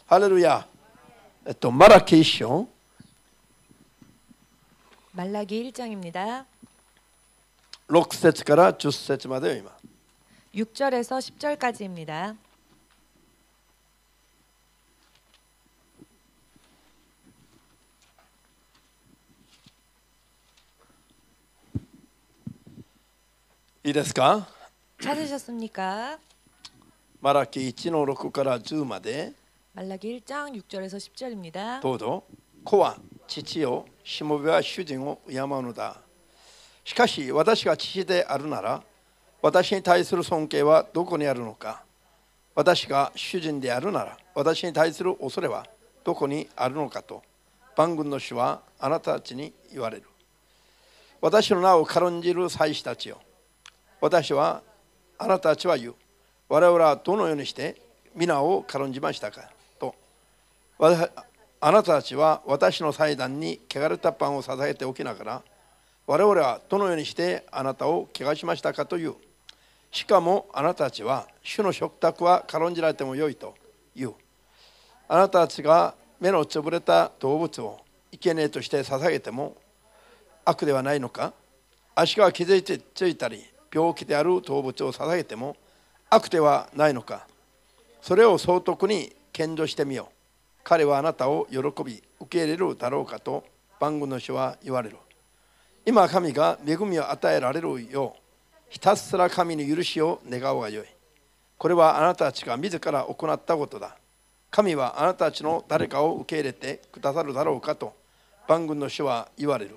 ハレルヤ。マラキ1章 말라기 1장입니다. 6節から10節までを今 6절에서 10절까지입니다.いいですか？ 찾으셨습니까? マラキ1の6から10まで 말라기 1장 6절에서 10절입니다. どうぞ。子は父を、しもべは主人を敬うのだ。しかし私が父であるなら、私に対する尊敬はどこにあるのか。私が主人であるなら、私に対する恐れはどこにあるのかと、万軍の主はあなたたちに言われる。私の名を軽んじる祭司たちよ。私はあなたたちは言う。我々はどのようにして皆を軽んじましたかと。あなたたちは私の祭壇に汚れたパンを捧げておきながら、我々はどのようにしてあなたを汚しましたかという。しかもあなたたちは主の食卓は軽んじられてもよいと言う。あなたたちが目のつぶれた動物を生贄として捧げても悪ではないのか。足が傷ついたり病気である動物を捧げても悪ではないのか。それを総督に献上してみよう。彼はあなたを喜び受け入れるだろうかと万軍の主は言われる。今神が恵みを与えられるようひたすら神に許しを願おうがよい。これはあなたたちが自ら行ったことだ。神はあなたたちの誰かを受け入れてくださるだろうかと万軍の主は言われる。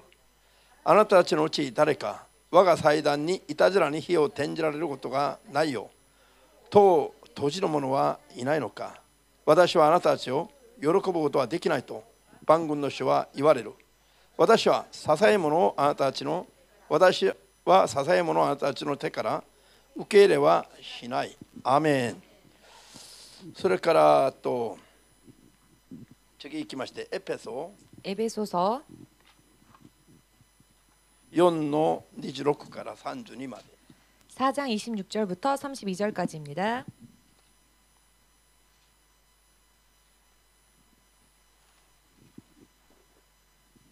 あなたたちのうち誰か我が祭壇にいたずらに火を転じられることがないよう戸を閉じる者はいないのか。私はあなたたちを喜ぶことはできないと万軍の主は言われる。私は捧げ物をあなたたちの手から受け入れはしない。アーメン。それから次行きましてエペソ 에베소서 4の26から32まで 4장 26절부터 32절까지입니다.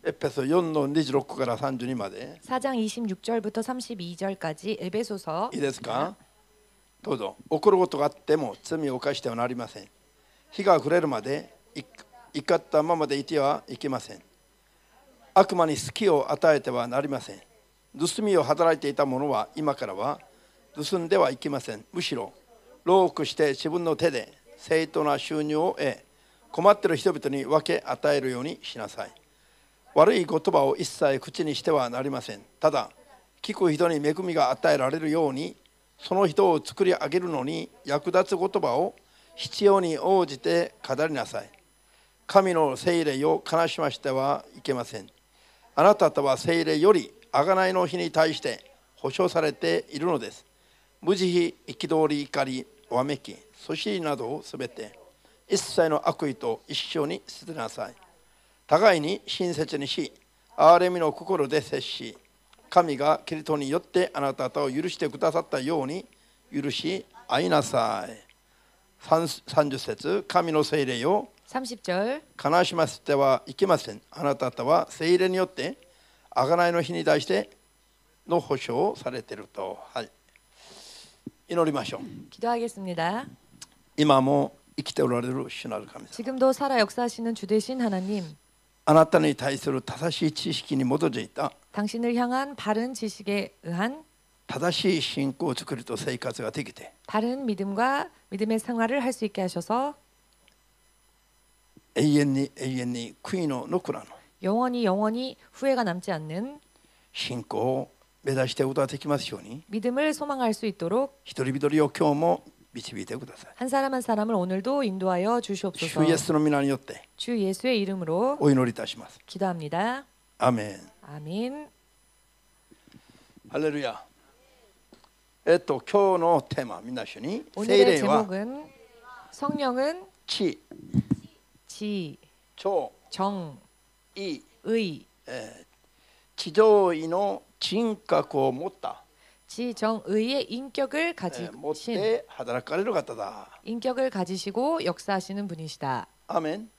エペソ4の26から32まで 4장 26절부터 32절까지 에베소서 いいですか？どうぞ。起こることがあっても罪を犯してはなりません。日が暮れるまで怒ったままでいてはいけません。悪魔に隙を与えてはなりません。盗みを働いていた者は今からは盗んではいけません。むしろ労苦して自分の手で正当な収入を得、困っている人々に分け与えるようにしなさい。悪い言葉を一切口にしてはなりません。ただ聞く人に恵みが与えられるように、その人を作り上げるのに役立つ言葉を必要に応じて語りなさい。神の聖霊を悲しましてはいけません。あなた方は聖霊より贖いの日に対して保証されているのです。無慈悲、憤り、怒り、わめき、そしりなどをすべて一切の悪意と一緒に捨てなさい。互いに親切にし、憐れみの心で接し、神がキリストによってあなた方を許してくださったように許し合いなさい。30節、神の聖霊を 30절 悲しませてはいけません。あなた方は聖霊によって贖いの日に対しての保証をされていると。はい。祈りましょう。 기도하겠습니다. 今も生きておられる主なる神様、 지금도 살아 역사하시는 주 되신 하나님, あなたに対する正しい知識に基づいた 당신을 향한 바른 지식에 의한 正しい信仰を作りと生活ができて、 바른 믿음과 믿음의 생활을 할 수 있게 하셔서 永遠に悔いの残らぬ 영원히 후회가 남지 않는 信仰を目指していくことができますように、 믿음을 소망할 수 있도록 一人一人を今日も導いてください。 한 사람 한 사람을 오늘도 인도하여 主 주시옵소서. イエスの皆によって 주 예수의 이름으로 お祈りいたします。 기도합니다. アーメン。 아멘. ハレルヤ。今日のテーマ、みんな一緒に。聖 오늘의 霊は 제목은 성령은 知、 지, 聴、 정, 意、 의, 地上位の人格を持った 지정의의 인격을 持っ 가지신 て働かれる方だ。 인격을 가지시고 역사하시는 분이시다. アーメン。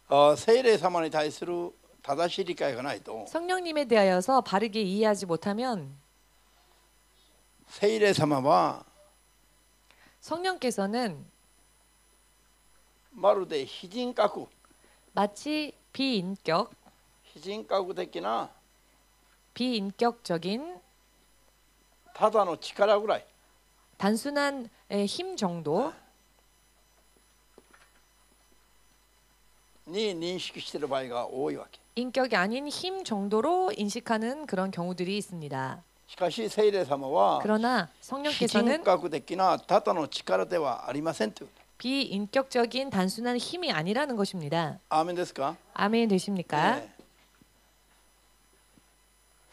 あ聖霊様に対する正しい理解がないと 성령님에 대하여서 바르게 이해하지 못하면 聖霊様は 성령께서는 まるで非人格 마치 비인격, 非人格的な 비인격적인 ただの力ぐらい 단순한 힘 정도 に認識している場合が多いわけ。 인격이 아닌 힘 정도로 인식하는 그런 경우들이 있습니다. しかし聖霊様は 그러나 非 성령께서는 人格的なただの力ではありませんという。 비인격적인 단순한 힘이 아니라는 것입니다. アーメンですか？ 아멘 되십니까?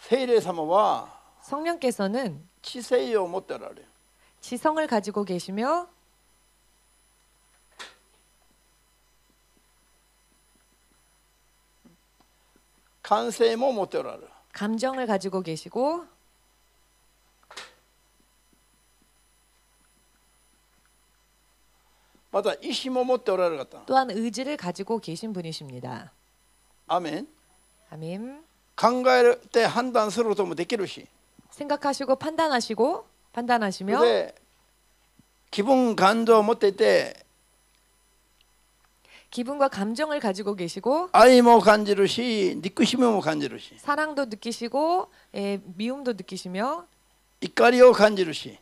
聖霊様は 성령께서는 知性を持っておられる。 지성을 가지고 계시며 感性も持っておられる。 감정을 가지고 계시고 また意志も持っておられる方。 또한 의지를 가지고 계신 분이십니다. アーメン。 아멘. 考えて判断することもできるし、 생각하시고 판단하시고 판단하시며 で気分感情を持っていて 기분과 감정을 가지고 계시고 愛も感じるし憎しみも感じるし 사랑도 느끼시고 미움도 느끼시며 怒りを感じるし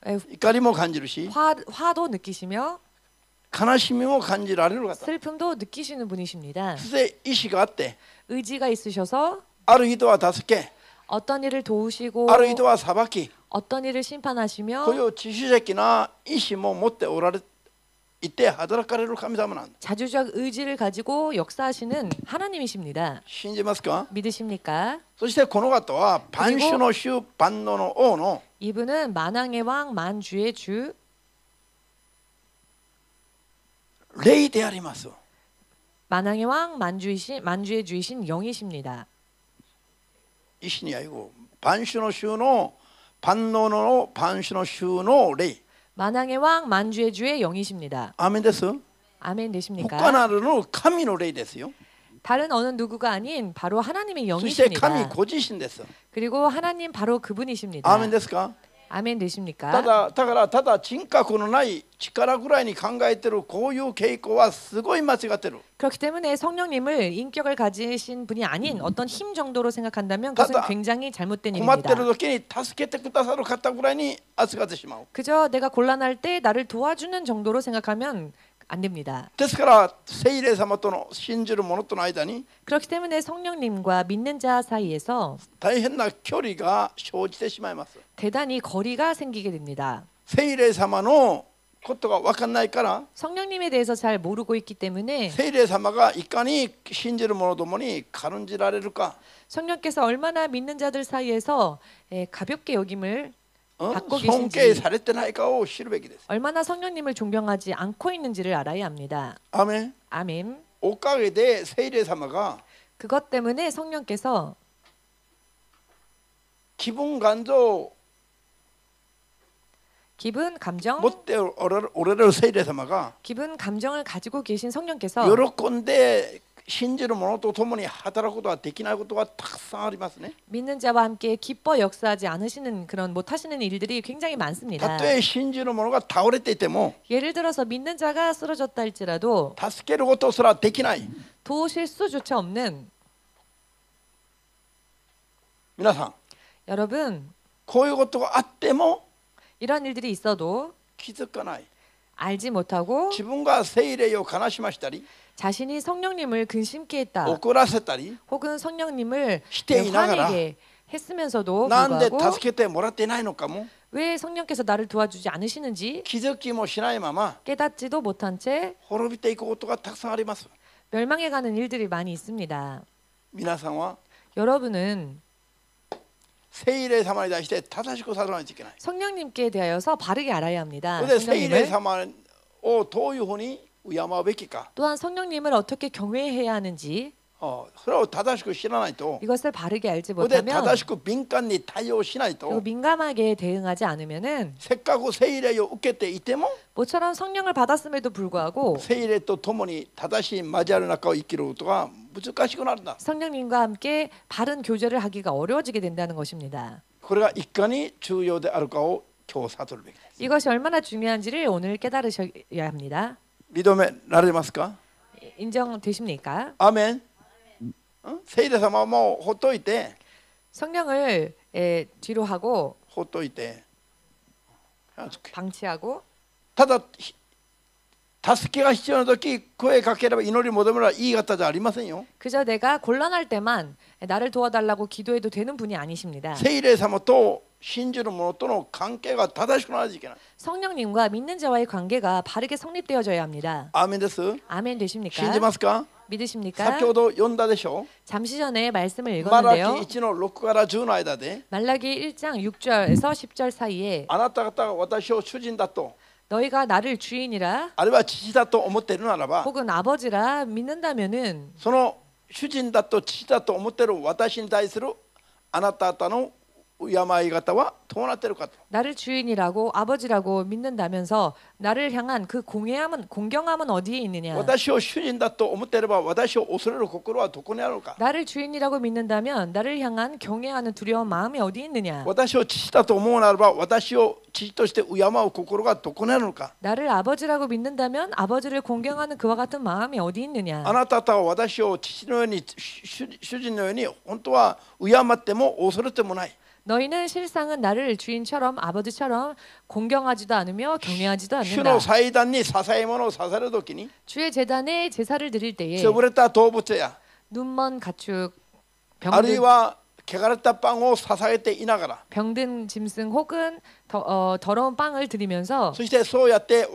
에, 怒りも感じるし 화도 느끼시며 悲しみも感じられる方。 슬픔도 느끼시는 분이십니다. そして意志があって 의지가 있으셔서 ある人は助け 어떤 일을 도우시고 ある人は裁き 어떤 일을 심판하시며 こういう知識的な意志も持っておられいて働かれる神様なんだ。 자주적 의지를 가지고 역사하시는 하나님이십니다. 信じますか？ 믿으십니까? そしてこの方は万主の主万能の王の 이분은 만왕의 왕 만주의 주 霊であります。 만왕의 왕 만주의 주이신 영이십니다. 意志にはよ万主の主の万能の万主の主の霊。 만왕의 왕 만주의 주의 영이십니다. アーメンです。 아멘 他 되십니까? なるの神の霊ですよ。 다른 어느 누구가 아닌 바로 하나님의 そして神 영이십니다. ご自身です。 그리고 하나님 바로 그분이십니다. アーメンですか？ 아멘 た 되십니까? だからただ人格のない力ぐらいに考えてるこういう傾向はすごい間違ってる。 그렇기 때문에 성령님을 인격을 가지신 분이 아닌 어떤 힘 정도로 생각한다면 그것은 따다. 굉장히 잘못된 困って 일입니다. る時に助けてくださる方ぐらいに扱ってしまう。 그저 내가 곤란할 때 나를 도와주는 정도로 생각하면 안 됩니다. ですから聖霊様との信じる者との間に 그렇기 때문에 성령님과 믿는 자 사이에서 大変な距離が生じてしまいます。 대단히 거리가 생기게 됩니다. 聖霊様のことが分かんないから 성령님에 대해서 잘 모르고 있기 때문에 聖霊様がいかに信じる者どもに軽んじられるか、 성령께서 얼마나 믿는 자들 사이에서 가볍게 여김을 받고 尊敬 계신지 されてないかを知るべきです。 얼마나 성령님을 존경하지 않고 있는지를 알아야 합니다. アーメン。 아멘. おかげで聖霊様が 그것 때문에 성령께서 気分感情 기분, 감정, 持っておられる聖霊様が 기분, 감정을 가지고 계신 성령께서 喜んで信じる者と共に働くことができないことがたくさんありますね。 믿는 자와 함께 기뻐 역사하지 않으시는 그런 못하시는 일들이 굉장히 많습니다. たとえ信じる者が倒れていても 예를 들어서 믿는 자가 쓰러졌다 할지라도 助けることすらできない。 도우실 수조차 없는 皆さん 여러분, こういうことがあっても 이런 일들이 있어도 気づかない。 알지 못하고 自分が聖霊を悲しましたり 자신이 성령님을 근심케 했다 怒らせたり 혹은 성령님을 していながら 화내게 했으면서도 なんで 불구하고 助けてもらってないのかも 왜 성령께서 나를 도와주지 않으시는지 気づきもしないまま 깨닫지도 못한 채 滅びていくことがたくさんあります。 멸망해가는 일들이 많이 있습니다. 皆さんは 여러분은 聖霊様に対して正しくさらないといけない。 성령님께 대하여서 바르게 알아야 합니다. それで聖霊 성령님을 様をどういうふうに敬うべきか、 또한 성령님을 어떻게 경외해야 하는지 それを正しく知らないと、 이것을 바르게 알지 それで 못하면 正しく敏感に対応しない 그리고 と、 민감하게 대응하지 않으면은 せっかく聖霊を受けていても 모처럼 성령을 받았음에도 불구하고 聖霊と共に正しい交わる中を生きることが難しくなるんだ。 성령님과 함께 바른 교제를 하기가 어려워지게 된다는 것입니다. これがいかに重要であるかを今日悟るべきです。 이것이 얼마나 중요한지를 오늘 깨달으셔야 합니다. 認められますか？ 인정되십니까? アーメン。聖霊様はもうほっといて、 성령을 뒤로 하고 ほっといて、 방치하고 ただ助けが必要な時声かければ祈り求めればいい方じゃありませんよ。 그저 내가 곤란할 때만 나를 도와달라고 기도해도 되는 분이 아니십니다. 聖霊様と信じる者との関係が正しくならないといけない。 성령님과 믿는 자와의 관계가 바르게 성립되어져야 합니다. アーメンです。 아멘 信じ 되십니까? ますか？ 믿으십니까? 先ほど読んだでしょ。 잠시 전에 말씀을 マラキ 읽었는데요. 1の6から10の間で、 말라기 1장 6절에서 10절 사이에 あなた方が私を主人だと、 너희가 나를 주인이라 あるいは父だと思っているならば、 혹은 아버지라 믿는다면은 その主人だと父だと思っている私に対するあなた方の敬い方はどうなっているかと。 나를 주인이라고 아버지라고 믿는다면서 나를 향한 그 공경함은 어디에 있느냐? 私を主人だと思っていれば私を恐れる心はどこにあるのか。 나를 주인이라고 믿는다면 나를 향한 경외하는 두려운 마음이 어디 있느냐? 私を父だと思うならば私を父として敬う心がどこにあるのか。 나를 아버지라고 믿는다면 아버지를 공경하는 그와 같은 마음이 어디 있느냐? あなた方は私を父のように主人のように本当は敬っても恐れてもない。 너희는 실상은 나를 주인처럼 아버지처럼 공경하지도 않으며 경외하지도 主の 않는다. 祭壇に捧げ物を捧げるときに 주의 제단에 제사를 드릴 때에 潰れた動物や 눈먼 가축, あるいは汚れたパンを捧げていながら、 병든 짐승 혹은 더러운 빵을 드리면서 そしてそうやって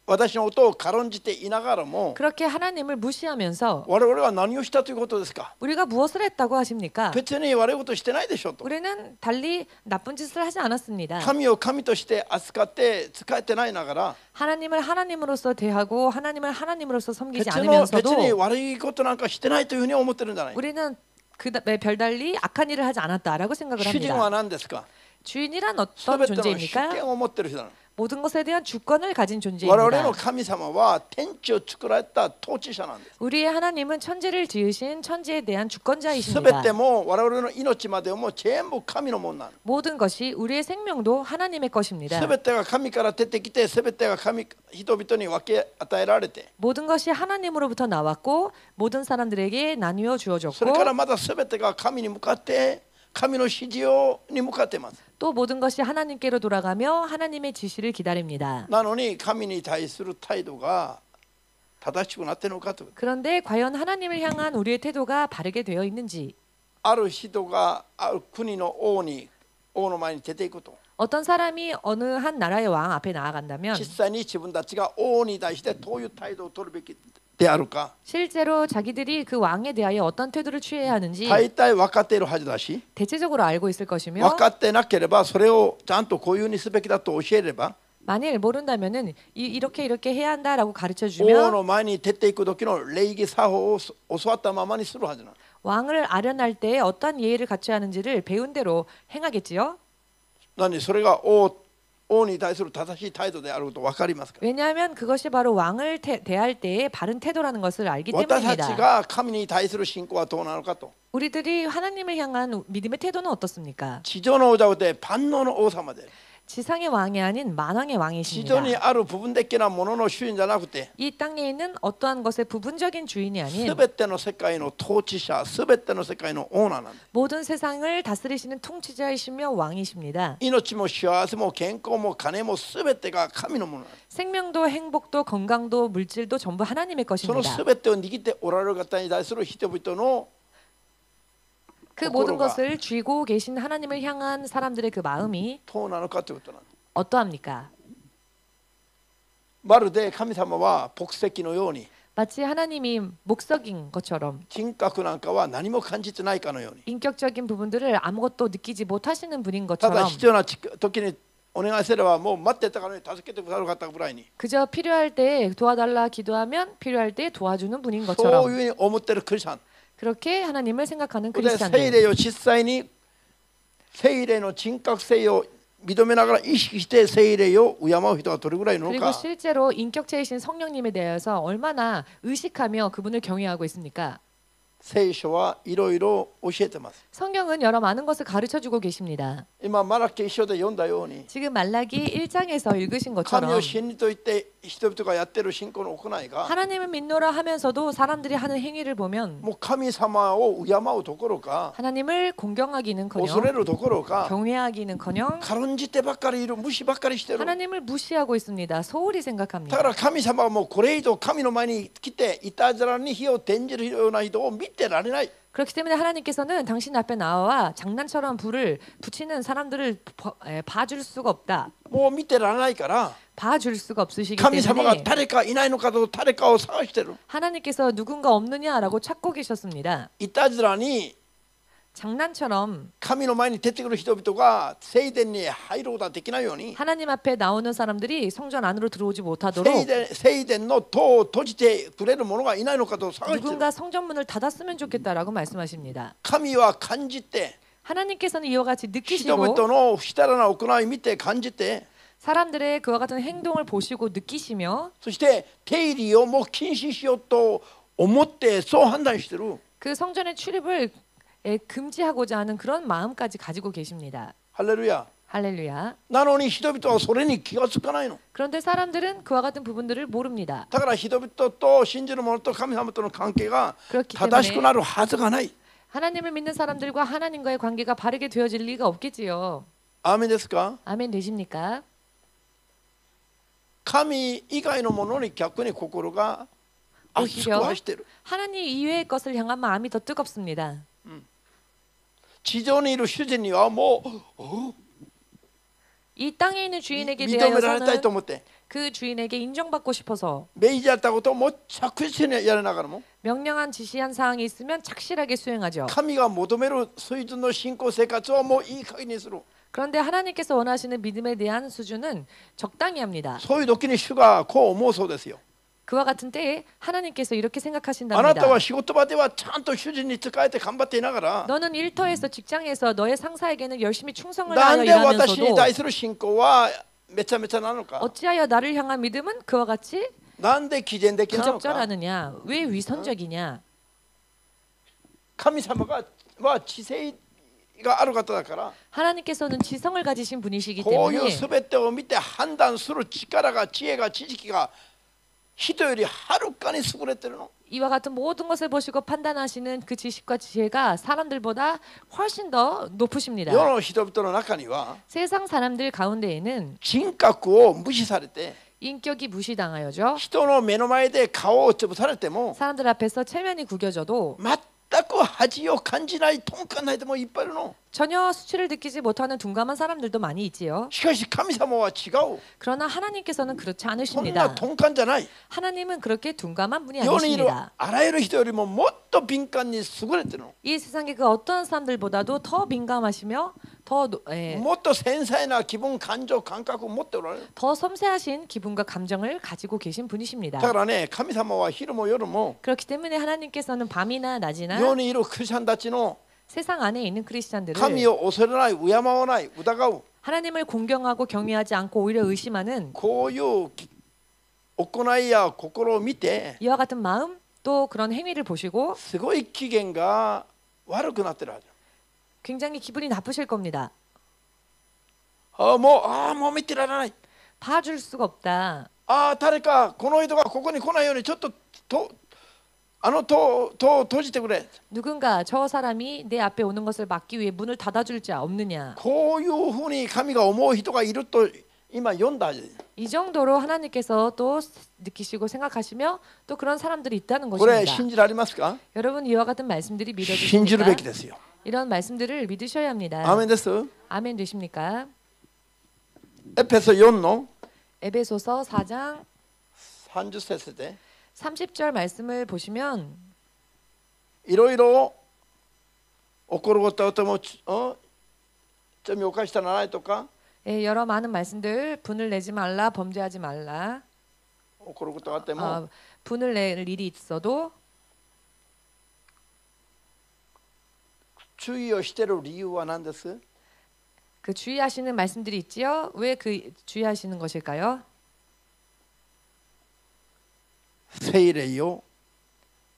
私のことを軽んじていながらも、 그렇게 하나님을 무시하면서 我々は何をしたということですか。 우리가 무엇을 했다고 하십니까? 別に悪いことしてないでしょと。 우리는 달리 나쁜 짓을 하지 않았습니다. 神を神として扱って使えてないながら、 하나님을 하나님으로서 대하고 하나님을 하나님으로서 섬기지 別に 않으면서도 悪いことなんかしてないというふうに思ってるんじゃない。 우리는 별달리 악한 일을 하지 않았다라고 생각을 主人は 합니다. 何ですか。 주인이란 す 어떤 べての主 존재입니까? 権を持ってる人なの。 모든 것에 대한 주권을 가진 我々 존재입니다. の神様は天地を作られた統治者なんです。 우리의 하나님은 천지를 지으신 천지에 대한 すべ 주권자이십니다. ても我々の命までも全部神のものなの。 모든 것이 우리의 생명도 하나님의 것입니다. すべてが神から出てきて、すべてが人々に分け与えられて、 모든 것이 하나님으로부터 나왔고 모든 사람들에게 나누어 それ 주어졌고 からまたすべてが神に向かって神の指示に向かっています。 또 모든 것이 하나님께로 돌아가며 하나님의 지시를 기다립니다. なのに神に対する態度が正しくなっているのかと。 그런데 과연 하나님을 향한 우리의 태도가 바르게 되어 있는지, ある人がある国の王の前に出ていくと、 어떤 사람이 어느 한 나라의 왕 앞에 나아간다면 実際に自分たちが王に対してどういう態度を取るべきであるか、 실제로 자기들이 그 왕에 대하여 어떤 태도를 취해야 하는지 大体分かっているはずだし、 대체적으로 알고 있을 것이며 分かってなければそれをちゃんとこういうふうにすべきだと教えれば、 만일 모른다면은 이렇게 해야 한다라고 가르쳐 王 주면 の前に出ていく時の礼儀作法を教わったままにするはずなの。 왕을 아련할 때 어떤 예의를 갖춰야 하는지를 배운 대로 행하겠지요. 何それが王に対する正しい態度であること分かりますか。 왜냐하면 그것이 바로 왕을 대할 때의 바른 태도라는 것을 알기 私たち 때문입니다. が神に対する信仰はどうなのかと。 우리들이 하나님을 향한 믿음의 태도는 어떻습니까? 地上の王じゃなくて万能の王様で、 지상의 왕이 아닌 만왕의 地 왕이십니다. 上にある部分的なものの主人じゃなくて、 이 땅에 있는 어떠한 것의 부분적인 주인이 아닌 すべての世界の統治者、すべての世界のオーナーなんです。 모든 세상을 다스리시는 통치자이시며 왕이십니다. 命も幸せも健康も金もすべてが神のものなんです。 생명도 행복도 건강도 물질도 전부 하나님의 その 것입니다. すべてを握っておられる方に対する人々の 그 모든 心が 것을 쥐고 계신 하나님을 향한 사람들의 그 마음이 どうなのかということなんです。 어떠합니까? まるで神様は宝石のように、 마치 하나님이 목석인 것처럼 人格なんかは何も感じてないかのように 인격적인 부분들을 아무것도 느끼지 못하시는 분인 ただ 것처럼 必要な時にお願いすればもう待ってたからに助けてくださる方ぐらいに 그저 필요할 때 도와달라 기도하면 필요할 때 도와주는 분인 そう 것처럼 いうふうに思ってるクリスチャン 그렇게 하나님을 생각하는 で聖 크리스찬들 霊を実際に聖霊の人格性を認めながら意識して聖霊を敬う人がどれぐらいいるの 그리고 か 실제로 인격체이신 성령님에 대해서 얼마나 의식하며 그분을 경외하고 있습니까? 聖書はいろいろ教えてます 성경은 여러 많은 것을 가르쳐주고 계십니다. 今マラキ一緒で読んだように 지금 말라기 1장에서 읽으신 神 것처럼 を真理と言って人々がやってる信仰の行いが 하나님을 믿노라 하면서도 사람들이 하는 행위를 보면 もう神様を敬うどころか 하나님을 恐 공경하기는커녕 れるどころか 경외하기는커녕 軽んじてばっかりいる無視ばっかりしてる 하나님을 무시하고 있습니다. 소홀히 だ 생각합니다. から神様はもうこれ以上神の前に来ていたずらに火を転じるような人を見てられない 그렇기 때문에 하나님께서는 당신 앞에 나와 장난처럼 불을 붙이는 사람들을 봐줄 수가 없다. もう見てられないから 봐줄 수가 없으시기 神様が 때문에 誰かいないのかと誰かを探してる 하나님께서 누군가 없느냐라고 찾고 계셨습니다. いたずらに 장난처럼 神の前に出てくる人々が聖殿に入ることができないように 하나님 앞에 나오는 사람들이 성전 안으로 들어오지 못하도록 聖殿の戸を閉じてくれる者がいないのかと探してる 누군가 성전문을 닫았으면 좋겠다라고 말씀하십니다. 神は感じて 하나님께서는 이와 같이 人 느끼시고 々の不したらな行いを見て感じて 사람들의 그와 같은 행동을 보시고 느끼시며 そして出入りをもう禁止しようと思ってそう判断してる 그 성전의 출입을 금지하고자 하는 그런 마음까지 가지고 계십니다. ハレルヤ 할렐루야. なのに人々はそれに気がつかないの 그런데 사람들은 그와 같은 부분들을 모릅니다. だから人々と信じる者と神様との関係が 그렇기 正しく 때문에 なるはずがない 하나님을 믿는 사람들과 하나님과의 관계가 바르게 되어질 리가 없겠지요. アーメンですか 아멘 되십니까? 神以外のものに逆に心が熱く 오히려 走っている 하나님 이외의 것을 향한 마음이 더 뜨겁습니다. 地上にいる主人にはもう 이 땅에 있는 주인에게 認められたいと 대하여서는 思って 그 주인에게 인정받고 싶어서 命じられたことをもう着実にやりながらも 명령한 지시한 사항이 있으면 착실하게 수행하죠. 神が求める水準の信仰生活をもういい加減にする 그런데 하나님께서 원하시는 믿음에 대한 수준은 적당히 합니다. そういう時に主がこう思うそうですよ 그와 같은 때에 하나님께서 이렇게 あなた 생각하신답니다. は仕事場ではちゃんと主人に仕えて頑張っていながら 너는 일터에서 직장에서 너의 상사에게는 열심히 충성을 な 다하여 んで私に 일하면서도 対する信仰はめちゃめちゃなのか 어찌하여 나를 향한 믿음은 그와 같이 なんで偽善的なのか 부적절하느냐? 왜 위선적이냐? 神様がは知性がある方だから 하나님께서는 지성을 가지신 분이시기 こういう 때문에 全てを見て判断する力が知恵が知識が人よりはるかに優れてるの 이와 같은 모든 것을 보시고 판단하시는 그 지식과 지혜가 사람들보다 훨씬 더 높으십니다. 世の人々の中には 세상 사람들 가운데에는 人格を無視されて 인격이 무시당하여죠. 人の目の前で顔を潰されても 사람들 앞에서 체면이 구겨져도 全く恥を感じない鈍感な人もいっぱいいるの 전혀 수치를 느끼지 못하는 둔감한 사람들도 많이 있지요. しかし神様は違う 그러나 하나님께서는 그렇지 そんな 않으십니다. 鈍感じゃない 하나님은 그렇게 둔감한 분이 世にいる 아니십니다. あらゆる人よりももっと敏感に優れてるの 이 세상의 그 어떠한 사람들보다도 더 민감하시며 더, 예, もっと繊細な気分感情感覚を持っておられる 더 섬세하신 기분과 감정을 가지고 계신 분이십니다. だからね神様は昼も夜も 그렇기 때문에 하나님께서는 밤이나 낮이나 世にいるクリスチャンたちの 세상 안에 있는 크리스찬들을 神を恐れない敬わない疑う 하나님을 공경하고 경외하지 않고 오히려 의심하는 こういう行いや心を見て 이와 같은 마음 또 그런 행위를 보시고 すごい機嫌が悪くなってるはず 굉장히 기분이 나쁘실 겁니다. もう見てられない 봐줄 수가 없다. 誰かこの人がここに来ないようにちょっと戸閉じてくれ 누군가 저 사람이 내 앞에 오는 것을 막기 위해 문을 닫아줄 자 없느냐. こういうふうに神が思う人がいると今読んだ 이 정도로 하나님께서 또 느끼시고 생각하시며 또 그런 사람들이 있다는 これ 것입니다. 信じられますか 여러분 이와 같은 말씀들이 信じるべ 믿어지십니까? きですよ 이런 말씀들을 믿으셔야 합니다. アーメンです 아멘 되십니까? エペソ4の 에베소서 4장 30節で 30절 말씀을 보시면 いろいろ起こることも罪を犯したらないとか 여러 많은 말씀들 분을 내지 말라 범죄하지 말라 起こることがあっても 분을 낼 일이 있어도 注意をしている理由は何です？ 그 주의하시는 말씀들이 있지요. 왜 그 주의하시는 것일까요? 聖霊を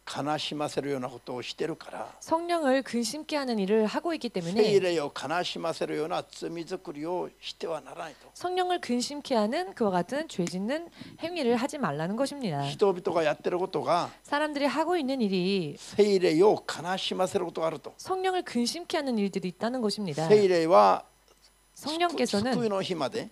悲しませるようなことをしているから 성령을 근심케 하는 일을 하고 있기 聖 때문에 霊を悲しませるような罪作りをしてはならないと 성령을 근심케 하는 그와 같은 죄 짓는 행위를 하지 말라는 것입니다. 人々がやってることが 사람들이 하고 있는 일이 聖霊を悲しませることがあると 성령을 근심케 하는 일들이 있다는 것입니다. 聖霊は救い 성령께서는 の日まで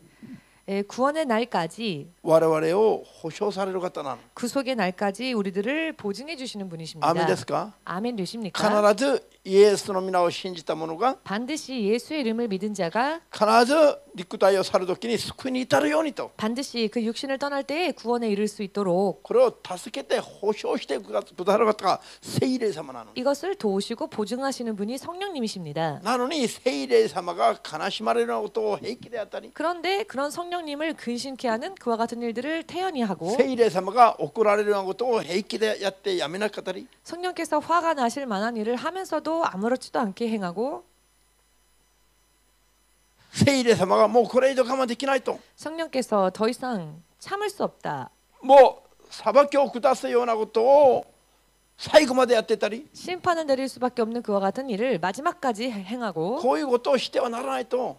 구원의 날까지 我々を保証される方なの 구속의 날까지 우리들을 보증해 주시는 분이십니다. アーメンですか 아멘 되십니까? 必ずイエスの皆を信じた者が 반드시 예수의 이름을 믿은 자가 必ず肉体を去るときに救いに至るようにと 반드시 그 육신을 떠날 때에 구원에 이를 수 있도록 これを助けて保証してくださる方が聖霊様なの 이것을 도우시고 보증하시는 분이 성령님이십니다. なのに聖霊様が悲しまれるようなことを平気であったり 그런데 그런 성령님을 근심케 하는 그와 같은 일들을 태연히 하고 聖霊様が怒られるようなことを平気でやってやめなかったり 성령께서 화가 나실 만한 일을 하면서도 아무렇지도 않게 행하고 聖霊様がもうこれ以上我慢できないと 성령께서 더 이상 참을 수 없다. もう裁きを下すようなことを最後までやってたり 심판을 내릴 수밖에 없는 그와 같은 일을 마지막까지 행하고 こういうことをしてはならないと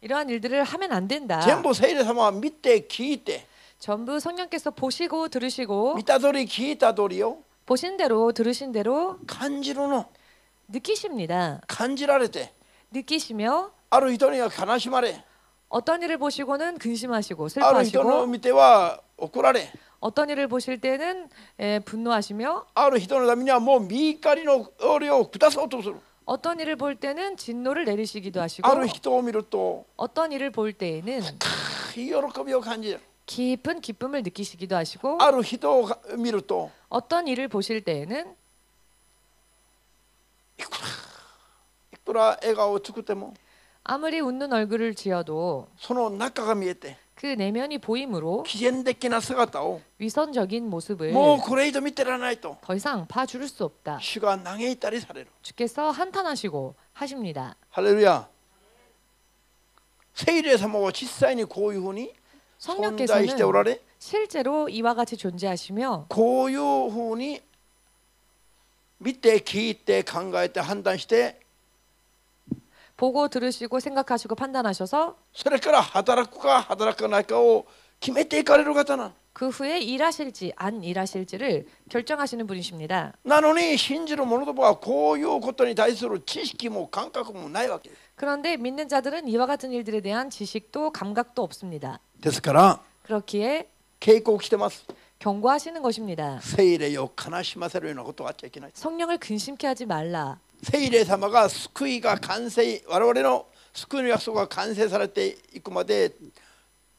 이러한 일들을 하면 안 된다. 全部聖霊様は見て聞いて 전부 성령께서 보시고 들으시고 見た通り聞いた通りを 보신 대로 들으신 대로 感じるの 느끼십니다. 感じられて 느끼시며 ある人には悲しまれ 어떤 일을 보시고는 근심하시고 ある人の 슬퍼하시고 見ては怒られ 어떤 일을 보실 때는 분노하시며 ある人のためにはもう見怒りの折を下そうとする 어떤 일을 볼 때는 진노를 내리시기도 하시고 ある人を見ると 어떤 일을 볼 때에는 喜びを感じる 깊은 기쁨을 느끼시기도 하시고 ある人を見ると 어떤 일을 보실 때에는 いくら笑顔を作っても 아무리 웃는 얼굴을 지어도 その中が見えて 그 내면이 보임으로 毅然的な姿を 위선적인 모습을 もうこれ以上見てられないと 더 이상 봐줄 수 없다. 主が嘆いたりされる 주께서 한탄하시고 하십니다. ハレルヤ聖霊様は実際にこういうふうに存在しておら 성령께서는 れ 실제로 이와 같이 존재하시며 こういうふうに見て聞いて考えて判断して 보고 들으시고 생각하시고 판단하셔서 それから働くか働かないかを決めていかれる方なの 그 후에 일하실지 안 일하실지를 결정하시는 분이십니다. なのに信じる者どもはこういうことに対する知識も感覚もないわけです 그런데 믿는 자들은 이와 같은 일들에 대한 지식도 감각도 없습니다. ですから 그렇기에 警告してます 경고하시는 것입니다. 聖霊を悲しませるようなことはあっちゃいけない 성령을 근심케 하지 말라. 聖霊様が救いが完成我々の救いの約束が完成されていくまで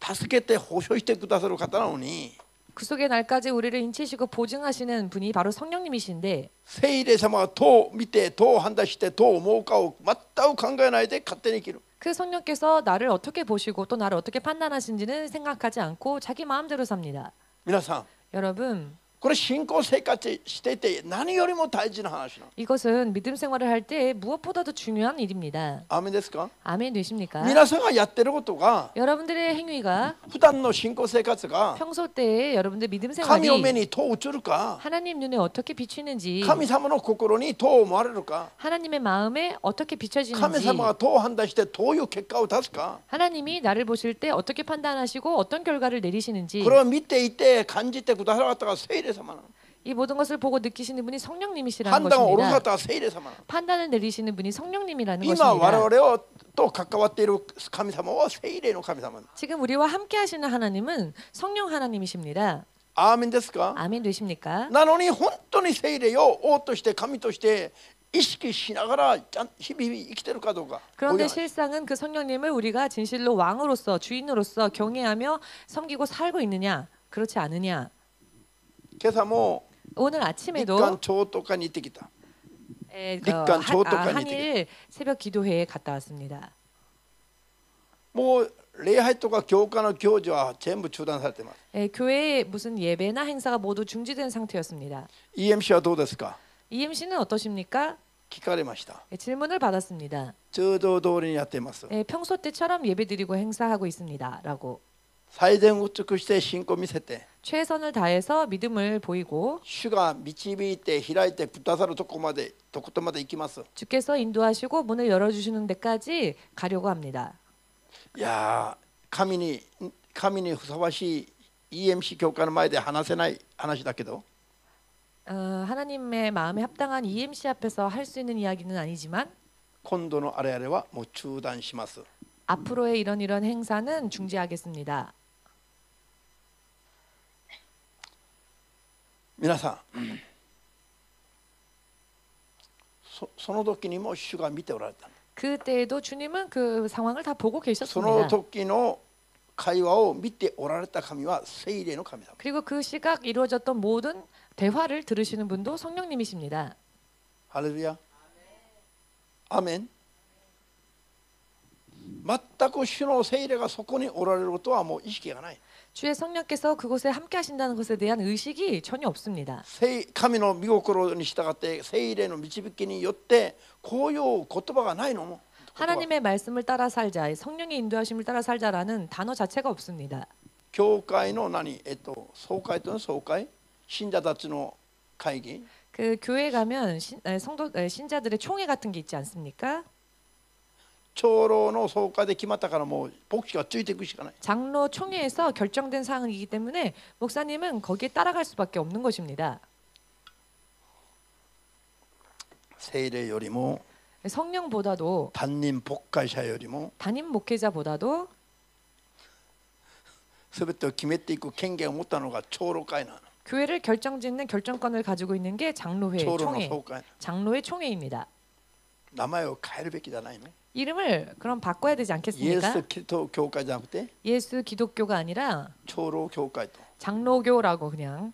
助けて保証してくださる方なのに 구속의 날까지 우리를 인치시고 보증하시는 분이 바로 성령님이신데 聖霊様がどう見てどう判断してどう思うかを全く考えないで勝手に生きる 그 성령께서 나를 어떻게 보시고 또 나를 어떻게 판단하신지는 생각하지 않고 자기 마음대로 삽니다. 皆さん 여러분 これ信仰生活していて何よりも大事な話なの 이것은 믿음 생활을 할 때 무엇보다도 중요한 일입니다. アーメンですか 아멘 되십니까? 皆さんがやってることが 여러분들의 행위가 普段の信仰生活が 평소 때에 여러분들 믿음 神の目 생활이 にどう映るか 하나님 눈에 어떻게 비추는지 神様の心にどう思われるか 하나님의 마음에 어떻게 神 비춰지는지 様がどう判断してどういう結果を出すか 하나님이 나를 보실 때 어떻게 판단하시고 어떤 결과를 내리시는지 これを見ていて感じてくださる方が聖霊様なの 이 모든 것을 보고 느끼시는 분이 성령님이시라는 判断を下ろす 것입니다. 方は聖霊様なの 판단을 내리시는 분이 성령님이라는 今我 것입니다. 々をと関わっている神様は聖霊の神様なの 지금 우리와 함께 하시는 하나님은 성령 하나님이십니다. アーメンですか 아멘 되십니까? なのに本当に聖霊を王として神として意識しながら日々生きてるかどうか 그런데 실상은 그 성령님을 우리가 진실로 왕으로서 주인으로서 경외하며 섬기고 살고 있느냐 그렇지 않느냐 今朝も 오늘 日 아침에도 韓超特会に行ってきた。 日韓超特会に行ってきた。 한일 새벽 기도회에 갔다 왔습니다. もう礼拝とか教会の行事は全部中断されています。 교회의 무슨 예배나 행사가 모두 중지된 상태였습니다. EMC はどうですか？ EMC는 어떠십니까? 聞かれました。 질문을 받았습니다. 通常通りにやっています。 평소 때처럼 예배드리고 행사하고 있습니다라고 最善を尽くして信仰を見せて、 최선을 다해서 믿음을 보이고 主が導いて開いてくださるとこまで、とことまで行きます。 주께서 인도하시고 문을 열어주시는 데까지 가려고 합니다. いや神にふさわしい EMC 教会の前で話せない話だけど、 하나님의 마음에 합당한 EMC 앞에서 할 수 있는 이야기는 아니지만 今度のあれあれはもう中断します。 앞으로의 이런 행사는 중지하겠습니다. 皆さん、その時にも主が見ておられた。 그때에도 주님은 그 상황을 다 보고 その 계셨습니다. 時の会話を見ておられた神は聖霊の神だ。 그리고 그 시각 이루어졌던 모든 대화를 들으시는 분도 성령님이십니다. ハレルヤ。アメン。全く主の聖霊がそこにおられることはもう意識がない。 주의 성령께서 그곳에 함께 하신다는 것에 대한 의식이 전혀 없습니다. 神の御心に従って聖霊の導きによってこういう言葉がないのも。 하나님의 말씀을 따라 살자, 성령의 인도하심을 따라 살자라는 단어 자체가 없습니다. 教会の総会との総会、信者たちの会議、 그 교회 가면 신자들의 총회 같은 게 있지 않습니까? 長老の総会で決まったからもう牧師がついていくしかない。 장로 총회에서 결정된 사항이기 때문에 목사님은 거기에 따라갈 수밖에 없는 것입니다. 聖霊よりも 성령보다도 担任牧会者よりも 담임 목회자보다도 全てを決めていく権限を持ったのが長老会なの。 교회를 결정짓는 결정권을 가지고 있는 게 장로회 長老の 총회, 総会。 장로회 총회입니다. 名前を変えるべきじゃないの。 이름을 그럼 바꿔야 되지 イエ 않겠습니까? ス・キリスト教会じゃなくて 예수 기독교가 아니라 長老教会と。 장로교라고 그냥.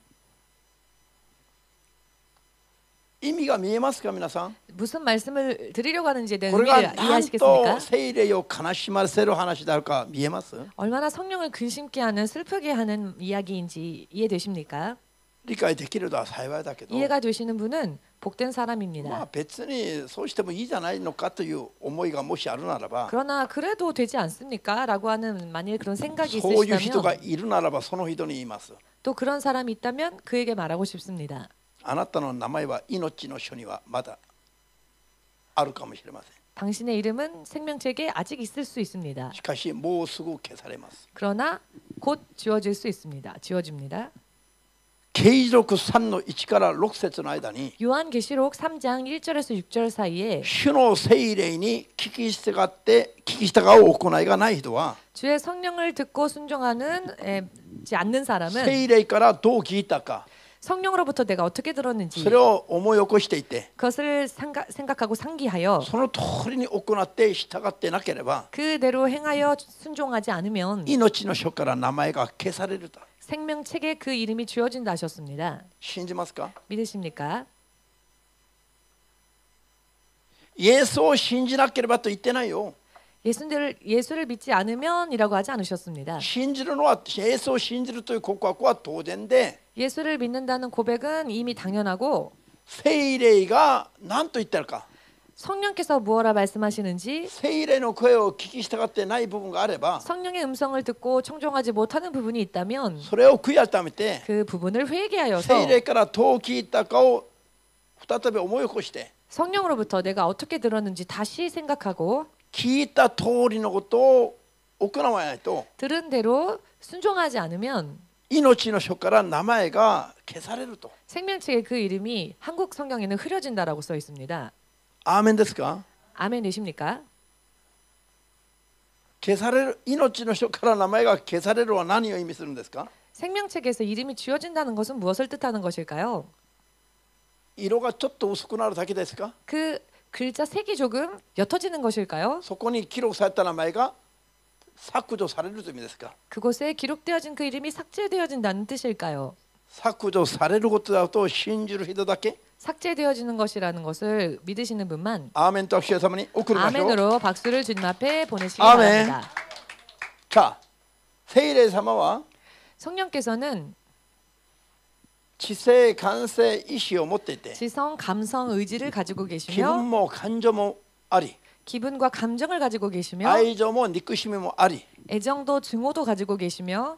意味が見えますか皆さん。 무슨 말씀을 드리려고 하는지에 대한 これが 의미를 なん 이해하시겠습니까? と聖霊を悲しませる話であるか見えます？ 얼마나 성령을 근심케 하는 슬프게 하는 이야기인지 이해되십니까? 理解できるのは幸いだけど、 이해가 되시는 분은 복된 まあ 사람입니다. 別にそうしてもいいじゃないのかという思いがもしあるならば、 그러나 그래도 되지 않습니까? 라고 하는 만일 그런 생각이 そういう人が 있으시다면 いるならばその人に言います。 또 그런 사람이 있다면 그에게 말하고 싶습니다. あなたの名前は命の書にはまだあるかもしれません。 당신의 이름은 생명책에 아직 있을 수 있습니다. しかしもうすぐ消されます。 그러나 곧 지워질 수 있습니다. 지워집니다. 啓示録3の1から6節の間に 요한계시록 3장 1절에서 6절 사이에 主の聖霊に聞き従う行いがない人は 주의 성령을 듣고 순종하는 않는 사람은 聖霊からどう聞いたか 성령으로부터 내가 어떻게 들었는지 それを思い起こしていて 그것을 생각하고 상기하여 その通りに行って従ってなければ 그대로 행하여 순종하지 않으면 命の書から名前が消されると 생명책에 그 이름이 지워진다 하셨습니다. 信じますか？ 믿으십니까? イエスを信じなければと言ってないよ。 예수를 믿지 않으면이라고 하지 않으셨습니다. 信じるのはイエスを信じるという告白は当然で 예수를 믿는다는 고백은 이미 당연하고 聖霊が何と言ったのか 성령께서 무엇라 말씀하시는지 聖霊の声を聞き従ってない部分があれば 성령의 음성을 듣고 청종하지 못하는 부분이 있다면 それを悔い改めて 그 부분을 聖 회개하여서 霊からどう聞いたかを再び思い起こして 성령으로부터 내가 어떻게 들었는지 다시 생각하고 聞いた通りのことを行わないと 들은 대로 순종하지 않으면 命の書から名前が消されると。 생명책에 그 이름이 한국 성경에는 흐려진다라고 써 있습니다. アーメンですか？ 아멘이십니까? 消される命の書から名前が消されるは何を意味するんですか？ 생명책에서 이름이 지워진다는 것은 무엇을 뜻하는 것일까요? 色がちょっと薄くなるだけですか？ 그 글자 색이 조금 옅어지는 것일까요? そこに記録された名前が削除されるという意味ですか？ 그곳에 기록되어진 그 이름이 삭제되어진다는 뜻일까요? 削除されることだと信じる人だけ 삭제되어지는 것이라는 것을 믿으시는 분만 アーメンと主イエス様に送りましょう。 아멘으로 박수를 주님 앞에 보내시기 아멘. 바랍니다. さあ、聖霊様は 성령께서는 知性、感性、意志を持っていて 지성, 감성, 의지를 가지고 気 계시며 分も感情もあり 기분과 감정을 가지고 계시며 愛情も憎しみもあり 애정도 증오도 가지고 계시며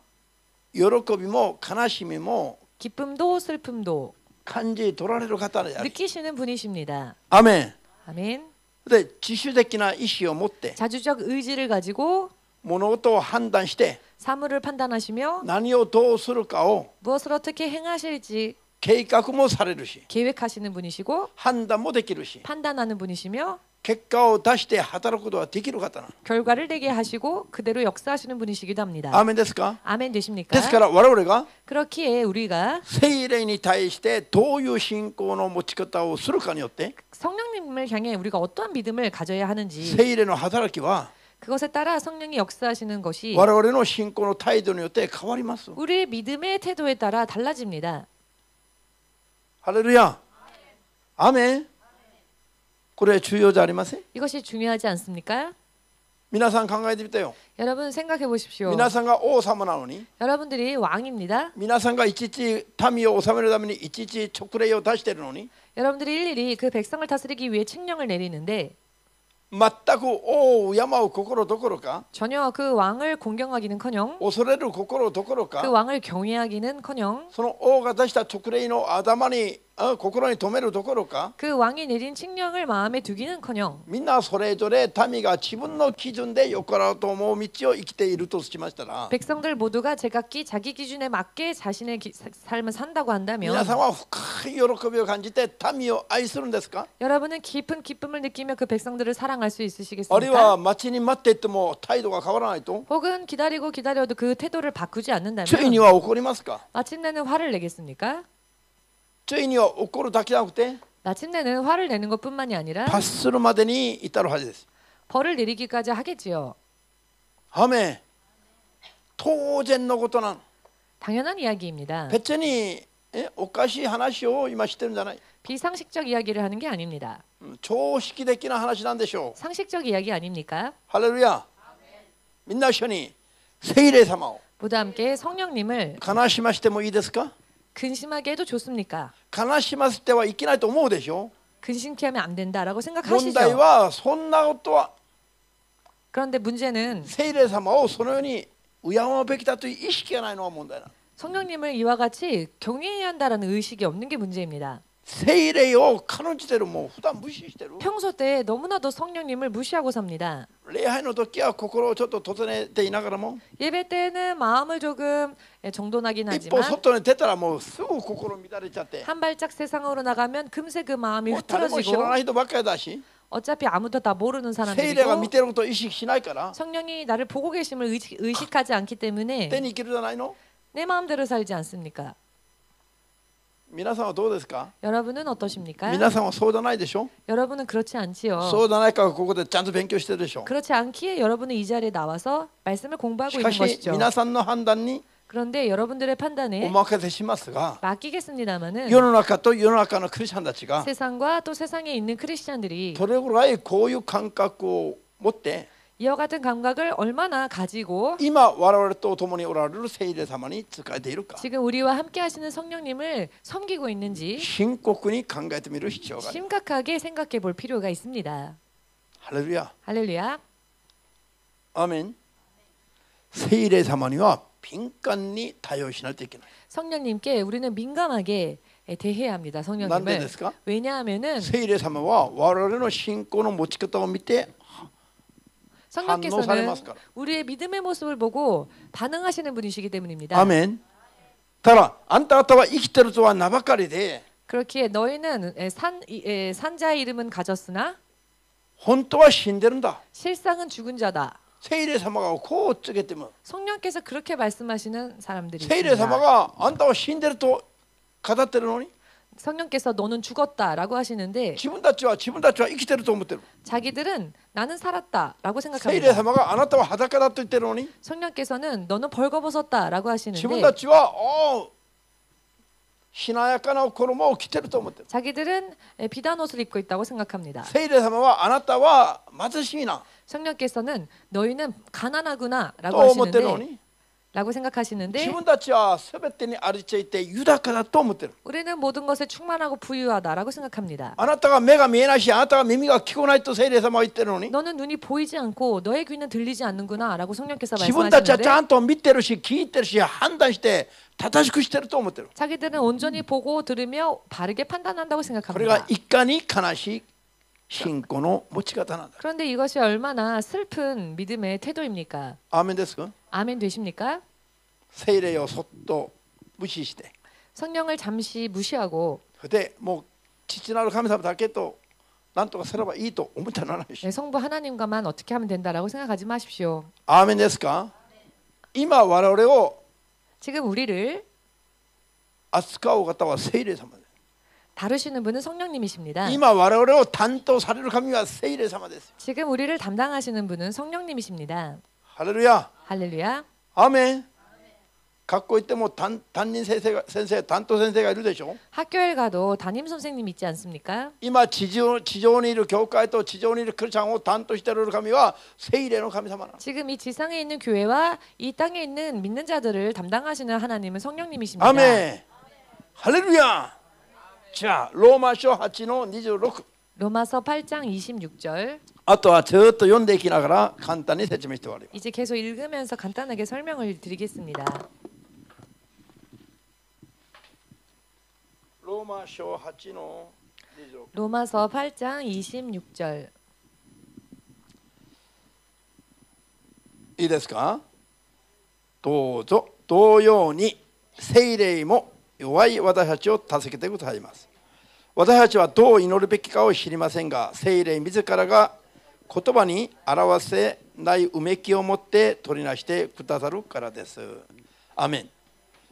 喜びも悲しみも 기쁨도 슬픔도 感じ取られる方であり 느끼시는 분이십니다. アメン 아멘. で自主的な意志を持って 자주적 의지를 가지고 物事を判断して 사물을 판단하시며 何をどうするかを 무엇을 어떻게 행하실지 計画もされるし 계획하시는 분이시고 判断もできるし 판단하는 분이시며 結果を出して働くことができる方なの。 결과를 내게 하시고 그대로 역사하시는 분이시기도 합니다. アーメンですか？ 아멘 되십니까? ですから我々が 그렇기에 우리가 聖霊に対してどういう信仰の持ち方をするかによって 성령님을 향해 우리가 어떠한 믿음을 가져야 하는지 聖霊の働きは 그것에 따라 성령이 역사하시는 것이 我々の信仰の態度によって変わります。 우리의 믿음의 태도에 따라 달라집니다. ハレルヤ。アーメン。これ重要じゃありません？ 이것이 중요하지 않습니까? 皆さん考えてみてよ。 여러분 생각해 보십시오. 皆さんが王様なのに 여러분들이 왕입니다. 皆さんがいちいち民を治めるためにいちいち勅令を出しているのに 여러분들이 일일이 그 백성을 다스리기 위해 칙령을 내리는데 全く王を敬う心どころか 전혀 그 왕을 공경하기는커녕 恐れる心どころ 그 か 왕을 경외하기는커녕 その王が出した勅令の頭に心に留めるどころか 그 왕이 내린 칙령을 마음에 두기는커녕 みんなそれぞれ民が自分の基準でよかろうと思う道を生きているとしましたら 백성들 모두가 제각기 자기 기준에 맞게 자신의 삶을 산다고 한다면 皆さんは深い喜びを感じて民を愛するんですか 여러분은 깊은 기쁨을 느끼며 그 백성들을 사랑할 수 あるい 있으시겠습니까? は待ちに待っていっても態度が変わらないと 혹은 기다리고 기다려도 그 태도를 바꾸지 つい 않는다면 には怒りますか 마침내는 화를 내겠습니까? ついには怒るだけじゃなくて 마침내는 화를 내는 것뿐만이 아니라 罰するまでに至るはずです。 벌을 내리기까지 하겠지요. アメン。当然のことなの。 당연한 이야기입니다. 別におかしい話を今してるんじゃない。 비상식적 이야기를 하는 게 아닙니다. 常識的な話なんでしょう。 상식적 이야기 아닙니까? ハレルヤ。みんな一緒に聖霊様を 모두 함께 성령님을 悲しましてもいいですか？ 근심하게 해도 좋습니까? 悲しませてはいけないと思うでしょ。 근심케 하면 안 된다라고 問題 생각하시죠. はそんなことは 그런데 문제는 聖霊様をそのように敬うべきだという意識がないのが問題なの。 성령님을 이와 같이 경외해야 한다라는 의식이 없는 게 문제입니다. 聖霊を軽んじてるもう普段無視してる。 평소 때 너무나도 성령님을 무시하고 삽니다. 礼拝の時は心をちょっと整えていながらも 예배 때는 마음을 조금 정돈하긴 一歩 하지만 外に出たらもうすぐ心乱れちゃって 한 발짝 세상으로 나가면 금세 그 마음이 もう誰も知ら 흐트러지고 ない人ばっかりだし 어차피 아무도 다 모르는 聖霊が 사람들이고 見てることを意識しないから 성령이 나를 보고 계심을 의식하지 않기 때문에 手に生きるじゃないの。 내 마음대로 살지 않습니까? 皆さんはどうですか？ 여러분은 어떠십니까? 皆さんはそうじゃないでしょ。 여러분은 그렇지 않지요. そうじゃないからここでちゃんと勉強してるでしょ。 그렇지 않기에 여러분은 이 자리에 나와서 말씀을 공부하고 し 있는 かし 것이죠. 皆さんの判断に 그런데 여러분들의 お 판단에 任せしますが 맡기겠습니다마는 世の中と世の中のクリスチャンたちが 세상과 또 세상에 있는 크리스찬들이 どれぐらいこういう感覚を持って 이와 같은 감각을 얼마나 가지고 今我々と共におられる聖霊様に仕えているか 지금 우리와 함께 하시는 성령님을 섬기고 있는지 深刻に考えてみる必要がある。 심각하게 생각해 볼 필요가 있습니다. ハレルヤ。 할렐루야. アーメン。聖霊様には敏感に対応しないといけない。 성령님께 우리는 민감하게 대해야 합니다. なんで 성령님을. ですか？ 왜냐하면은 聖霊様は我々の信仰の持ち方を見て 성령께서는 反応されますから。 우리의 믿음의 모습을 보고 반응하시는 분이시기 때문입니다. アーメン。ただあんた方は生きてるとは名ばかりで 그렇기에 너희는 산자의 이름은 가졌으나 本当は死んでるんだ。 실상은 죽은 자다. 聖霊様がこう告げても 성령께서 그렇게 말씀하시는 사람들이 聖霊様 있습니다. があんたは死んでると語ってるのに 성령께서 너는 죽었다라고 하시는데 自分たちは生きてると思ってる。 자기들은 나는 살았다라고 聖霊 생각합니다. 様があなたは裸だと言ってるのに 성령께서는 너는 벌거벗었다라고 自分 하시는데 たちはしなやかな衣を着てると思ってる。 자기들은 비단 옷을 입고 있다고 생각합니다. 聖霊様はあなたは貧しいな 성령께서는 너희는 가난하구나라고 と思ってるの 하시는데 に 라고 自 생각하시는데 分たちは全てにありついて豊かだと思ってる。 우리는 모든 것에 충만하고 부유하다라고 생각합니다. あなたが目が見えないしあなたが耳が聞こえないと聖霊様は言ってるのに 너는 눈이 보이지 않고 너의 귀는 들리지 않는구나라고 성령께서 自分たちはち 말씀하시는데 ゃんと見てるし聞いてるし判断して正しくしてると思ってる。 자기들은 온전히 보고 들으며 바르게 판단한다고 これが 생각합니다. いかに悲しい信仰の持ち方なんだ。 그런데 이것이 얼마나 슬픈 믿음의 태도입니까? アーメンですか？ 아멘 되십니까? 聖霊をそっと無視して 성령을 잠시 무시하고 それでもう父なる神様だけと何とかすればいいと思ってはならないし。 성부 하나님과만 어떻게 하면 된다라고 생각하지 마십시오. アーメンですか？今我々を 지금 우리를 扱う方は聖霊様です。 다루시는 분은 성령님이십니다. 今我々を担当される神は聖霊様です。 지금 우리를 담당하시는 분은 성령님이십니다. ハレルヤ。 할렐루야. アーメン。学校行っても担任先生担当先生がいるでしょ。 학교에 가도 담임 선생님 있지 않습니까? 今地上にいる教会と地上にいるクリスチャンを担当している神は聖霊の神様なの。 지금 이 지상에 있는 교회와 이 땅에 있는 믿는 자들을 담당하시는 하나님은 성령님이십니다. アーメン。ハレルヤ。じゃあローマ書8の26。 로마서 8장 26절. あとはずっと読んでいきながら簡単に説明して終わります。 이제 계속 읽으면서 간단하게 설명을 드리겠습니다. ローマ書8の26。 로마서 8장 26절. いいですか？どうぞ同様に聖霊も弱い私たちを助けてくださいます。私たちはどう祈るべきかを知りませんが、聖霊自らが言葉に表せないうめきを持って取りなしてくださるからです。アメン。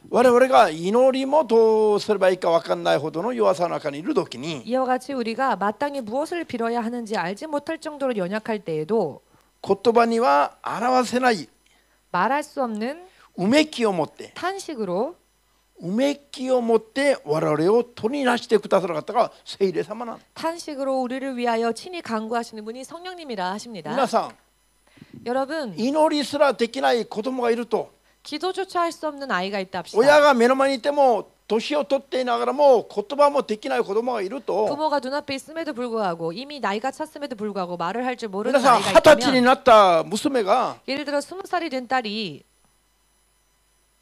我々が祈りもどうすればいいか分かんないほどの弱さの中にいるときに 이와 같이 우리가 마땅히 무엇을 빌어야 하는지 알지 못할 정도로 연약할 때에도 言葉には表せない 말할 수 없는 うめきを持って 탄식으로 うめきを持って我々を取りなしてくださる方が聖霊様なの。 탄식으로 우리를 위하여 친히 간구하시는 분이 성령님이라 하십니다. 皆さん 여러분 祈りすらできない子供がいると 기도조차 할 수 없는 아이가 있다 親 합시다. が目の前にいても年を取っていながらも言葉もできない子供がいると 부모가 눈앞에 있음에도 불구하고 이미 나이가 찼음에도 불구하고 말을 할 줄 모르는 皆さん 아이가 20歳に 있다면 なった娘が 예를 들어 20살이 된 딸이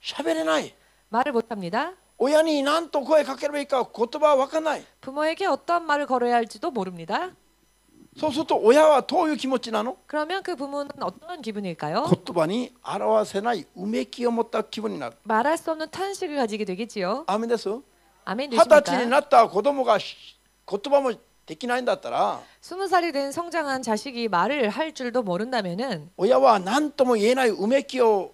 喋れない 말을 못합니다. 親に何と声かければいいか言葉は分からない。 부모에게 어떤 말을 걸어야 할지도 모릅니다. そうすると親はどういう気持ちなの？ 그러면 그 부모는 어떤 기분일까요? 言葉に表せないうめきを持った気分になる。 말할 수 없는 탄식을 가지게 되겠지요. アーメンです。 아멘 20歳に 되십니까? なった子供が言葉もできないんだったら 20살이 된 성장한 자식이 말을 할 줄도 모른다면은 親は何とも言えないうめきを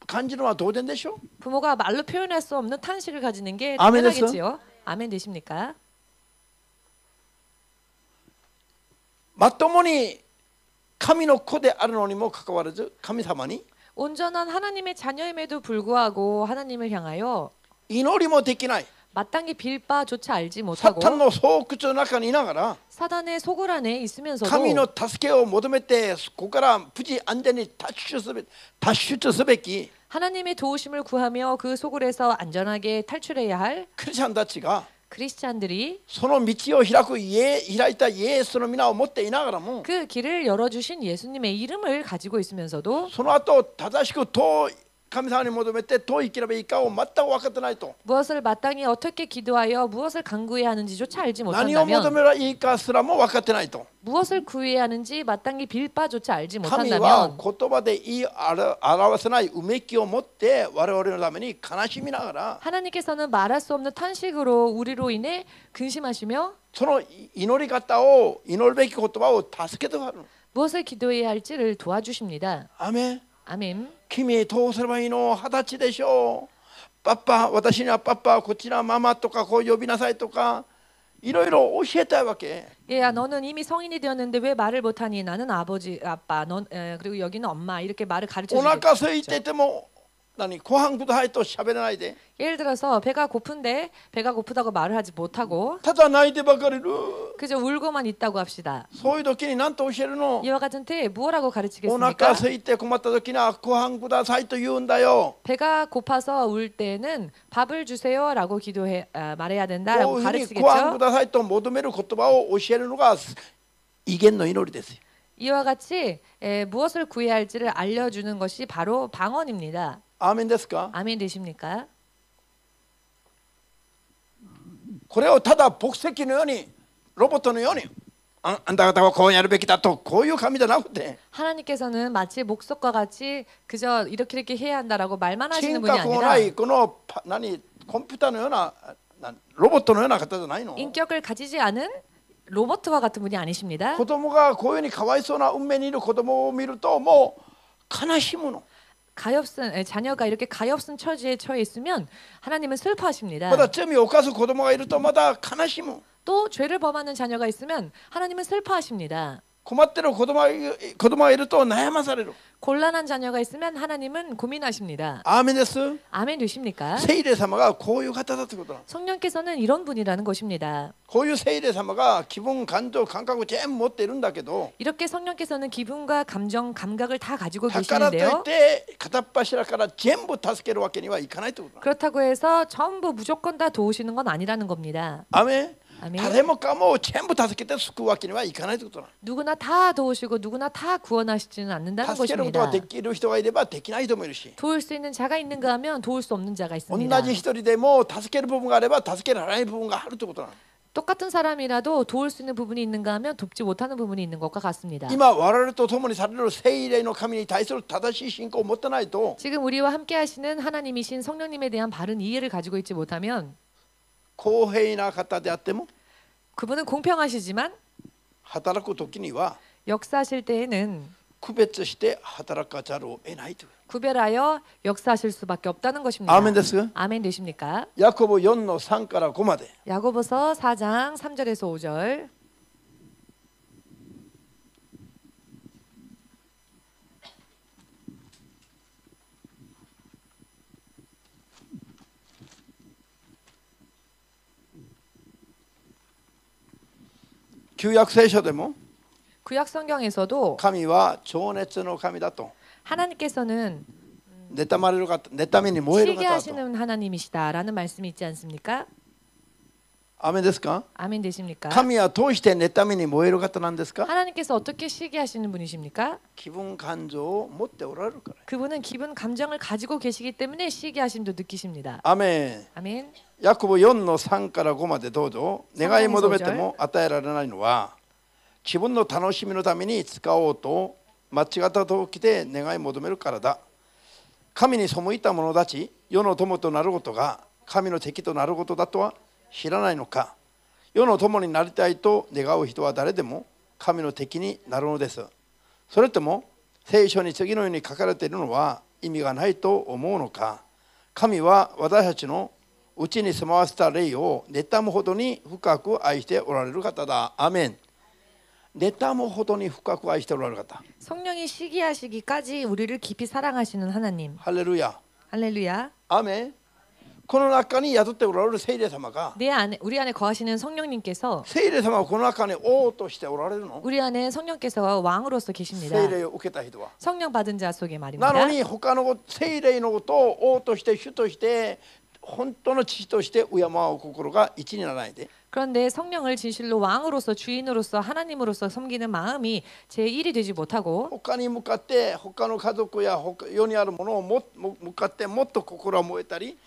感じるのは当然でしょ。 부모가 말로 표현할 수 없는 탄식을 가지는 게 아멘 당연하겠지요. 아멘 되십니까? まともに神の子であるのにもかかわらず神様に 온전한 하나님의 자녀임에도 불구하고 하나님을 향하여 祈りもできない 마땅히 빌 바조차 알지 サ 못하고 タンの巣窟の中にいながら 사단의 소굴 안에 있으면서도 神の助けを求めてここから無事安全に脱出すべき 하나님의 도우심을 구하며 그 소굴에서 안전하게 탈출해야 할 クリスチャンたちが 크리스찬들이 その道を開いたイエスの皆を持っていながらも 그 길을 열어주신 예수님의 이름을 가지고 있으면서도 その後正しくどう神様に求めてどう生きればいいかを全く分かってないと 무엇을 마땅히 어떻게 기도하여 무엇을 간구해야 하는지조차 알지 何を求 못한다면 めればいいかすらも分かってないと 무엇을 구해야 하는지 마땅히 빌 바조차 알지 神は 못한다면 言葉で言い表せないうめきを持って我々のために悲しみながら 하나님께서는 말할 수 없는 탄식으로 우리로 인해 근심하시며 その祈り方を祈るべき言葉を助けてくださる。 무엇을 기도해야 할지를 도와주십니다. アメン。 아멘. 君どうすればいいの？20歳でしょう。パパ、私にはパパ、こちらママとかこう呼びなさいとかいろいろ教えたいわけ。 얘야 너는 이미 성인이 되었는데 왜 말을 못하니? 나는 아버지, 아빠, 그리고 여기는 엄마 이렇게 말을 가르쳐 お腹 주겠죠. 空いてても何ご飯くださいと喋らないで 예를 들어서 배가 고픈데 배가 고프다고 말을 하지 못하고 ただ泣いてばかりいる 그저 울고만 있다고 합시다. そういう時に何と教えるの 이와 같은 때에 무엇라고 お 가르치겠습니까? 腹空いて困った時にはご飯くださいと言うんだよ 배가 고파서 울 때는 밥을 주세요라고 말해야 こ 된다라고 ういうふうにご飯く 가르치겠죠. ださいと求める言葉を教えるのが威厳の祈りですよ 이와 같이 무엇을 구해야 할지를 알려주는 것이 바로 방언입니다. アーメンですか 아멘 되십니까? これをただ牧石のようにロボットのようにあんた方はこうやるべきだとこういう神じゃなくて 하나님께서는 마치 목석과 같이 그저 이렇게 해야 한다라고 말만 하시는 人 분이 格も 아니라 ないこのコンピューターのようなロボットのような方じゃないの 인격을 가지지 않은 로봇과 같은 분이 아니십니다. 子供がこういうふうにかわいそうな運命にいる子供を見るともう悲しむの 자녀가 이렇게 가엾은 처지에 처해 있으면 하나님은 슬퍼하십니다. まだ罪を犯す子供がいるとまだ悲しむ 또 죄를 범하는 자녀가 있으면 하나님은 슬퍼하십니다. 困ってる子供がいると悩まされる 곤란한 자녀가 있으면 하나님은 고민하십니다. アーメンです 아멘 되십니까? 聖霊様がこういう方だということだ 성령께서는 이런 분이라는 것입니다. こういう聖霊様が気分感情感覚全部持っているんだけど 이렇게 성령께서는 기분과 감정, 감각을 다 가지고 だからといっ 계시는데요. て片っ柱から全部助けるわけにはいかないということだ 그렇다고 해서 전부 무조건 다 도우시는 건 아니라는 겁니다. アーメン 아멘. 誰もかも全部助けて救うわけにはいかないということだ 누구나 다 도우시고 누구나 다 구원하시지는 않는다는 助けることが 것입니다. できる人がいればできない人もいるし 도울 수 있는 자가 있는가 하면 도울 수 없는 자가 同 있습니다. じ一人でも助ける部分があれば助けられない部分があるということなの 똑같은 사람이라도 도울 수 있는 부분이 있는가 하면 돕지 못하는 부분이 있는 것과 같습니다. 今我々と共にされる聖霊の神に対する正しい信仰を持ってないと 지금 우리와 함께 하시는 하나님이신 성령님에 대한 바른 이해를 가지고 있지 못하면 公平な方であっても 그분은 공평하시지만 働く時には 역사하실 때에는 区別して働かざるを得ないという 구별하여 역사하실 수밖에 없다는 것입니다. アーメンです 아멘 되십니까? ヤコブ4の3から5まで 야고보서 4장 3절에서 5절.旧約聖書でも 구약 성경에서도 神は情熱の神だと 하나님께서는 妬まれる方妬みに燃える方だと 시기하시는 하나님이시다라는 말씀이 있지 않습니까? アーメンですか 아멘 되십니까? 神はどうして妬みに燃える方なんですか 하나님께서 어떻게 시기하시는 분이십니까? 気分感情を持っておられるから 그분은 기분 감정을 가지고 계시기 때문에 시기하심도 느끼십니다. アーメン 아멘. ヤコブ4の3から5までどうぞ願い求めても与えられないのは自分の楽しみのために使おうと間違った動機で願い求めるからだ神に背いた者たち世の友となることが神の敵となることだとは知らないのか世の友になりたいと願う人は誰でも神の敵になるのですそれとも聖書に次のように書かれているのは意味がないと思うのか神は私たちのうちに住まわせた霊を妬むほどに深く愛しておられる方だ。アメン。妬むほどに深く愛しておられる方。 성령이 시기하시기까지 우리를 깊이 사랑하시는 하나님. ハレルヤ。 할렐루야. アメン。この中に宿っておられる聖霊様が 우리 안에 거하시는 성령님께서 聖霊様はこの中に王としておられるの 우리 안에 성령께서 왕으로서 계십니다. 聖霊を受けた人は 성령 받은 자 속에 な 말입니다. のに他の聖霊のことを王として主として本当の父として敬う心が一にならないで 그런데 성령을 진실로 왕으로서 주인으로서 하나님으로서 섬기는 마음이 제1이 되지 못하고 他に向かって他の家族や世にあるものを向かってもっと心が燃えたり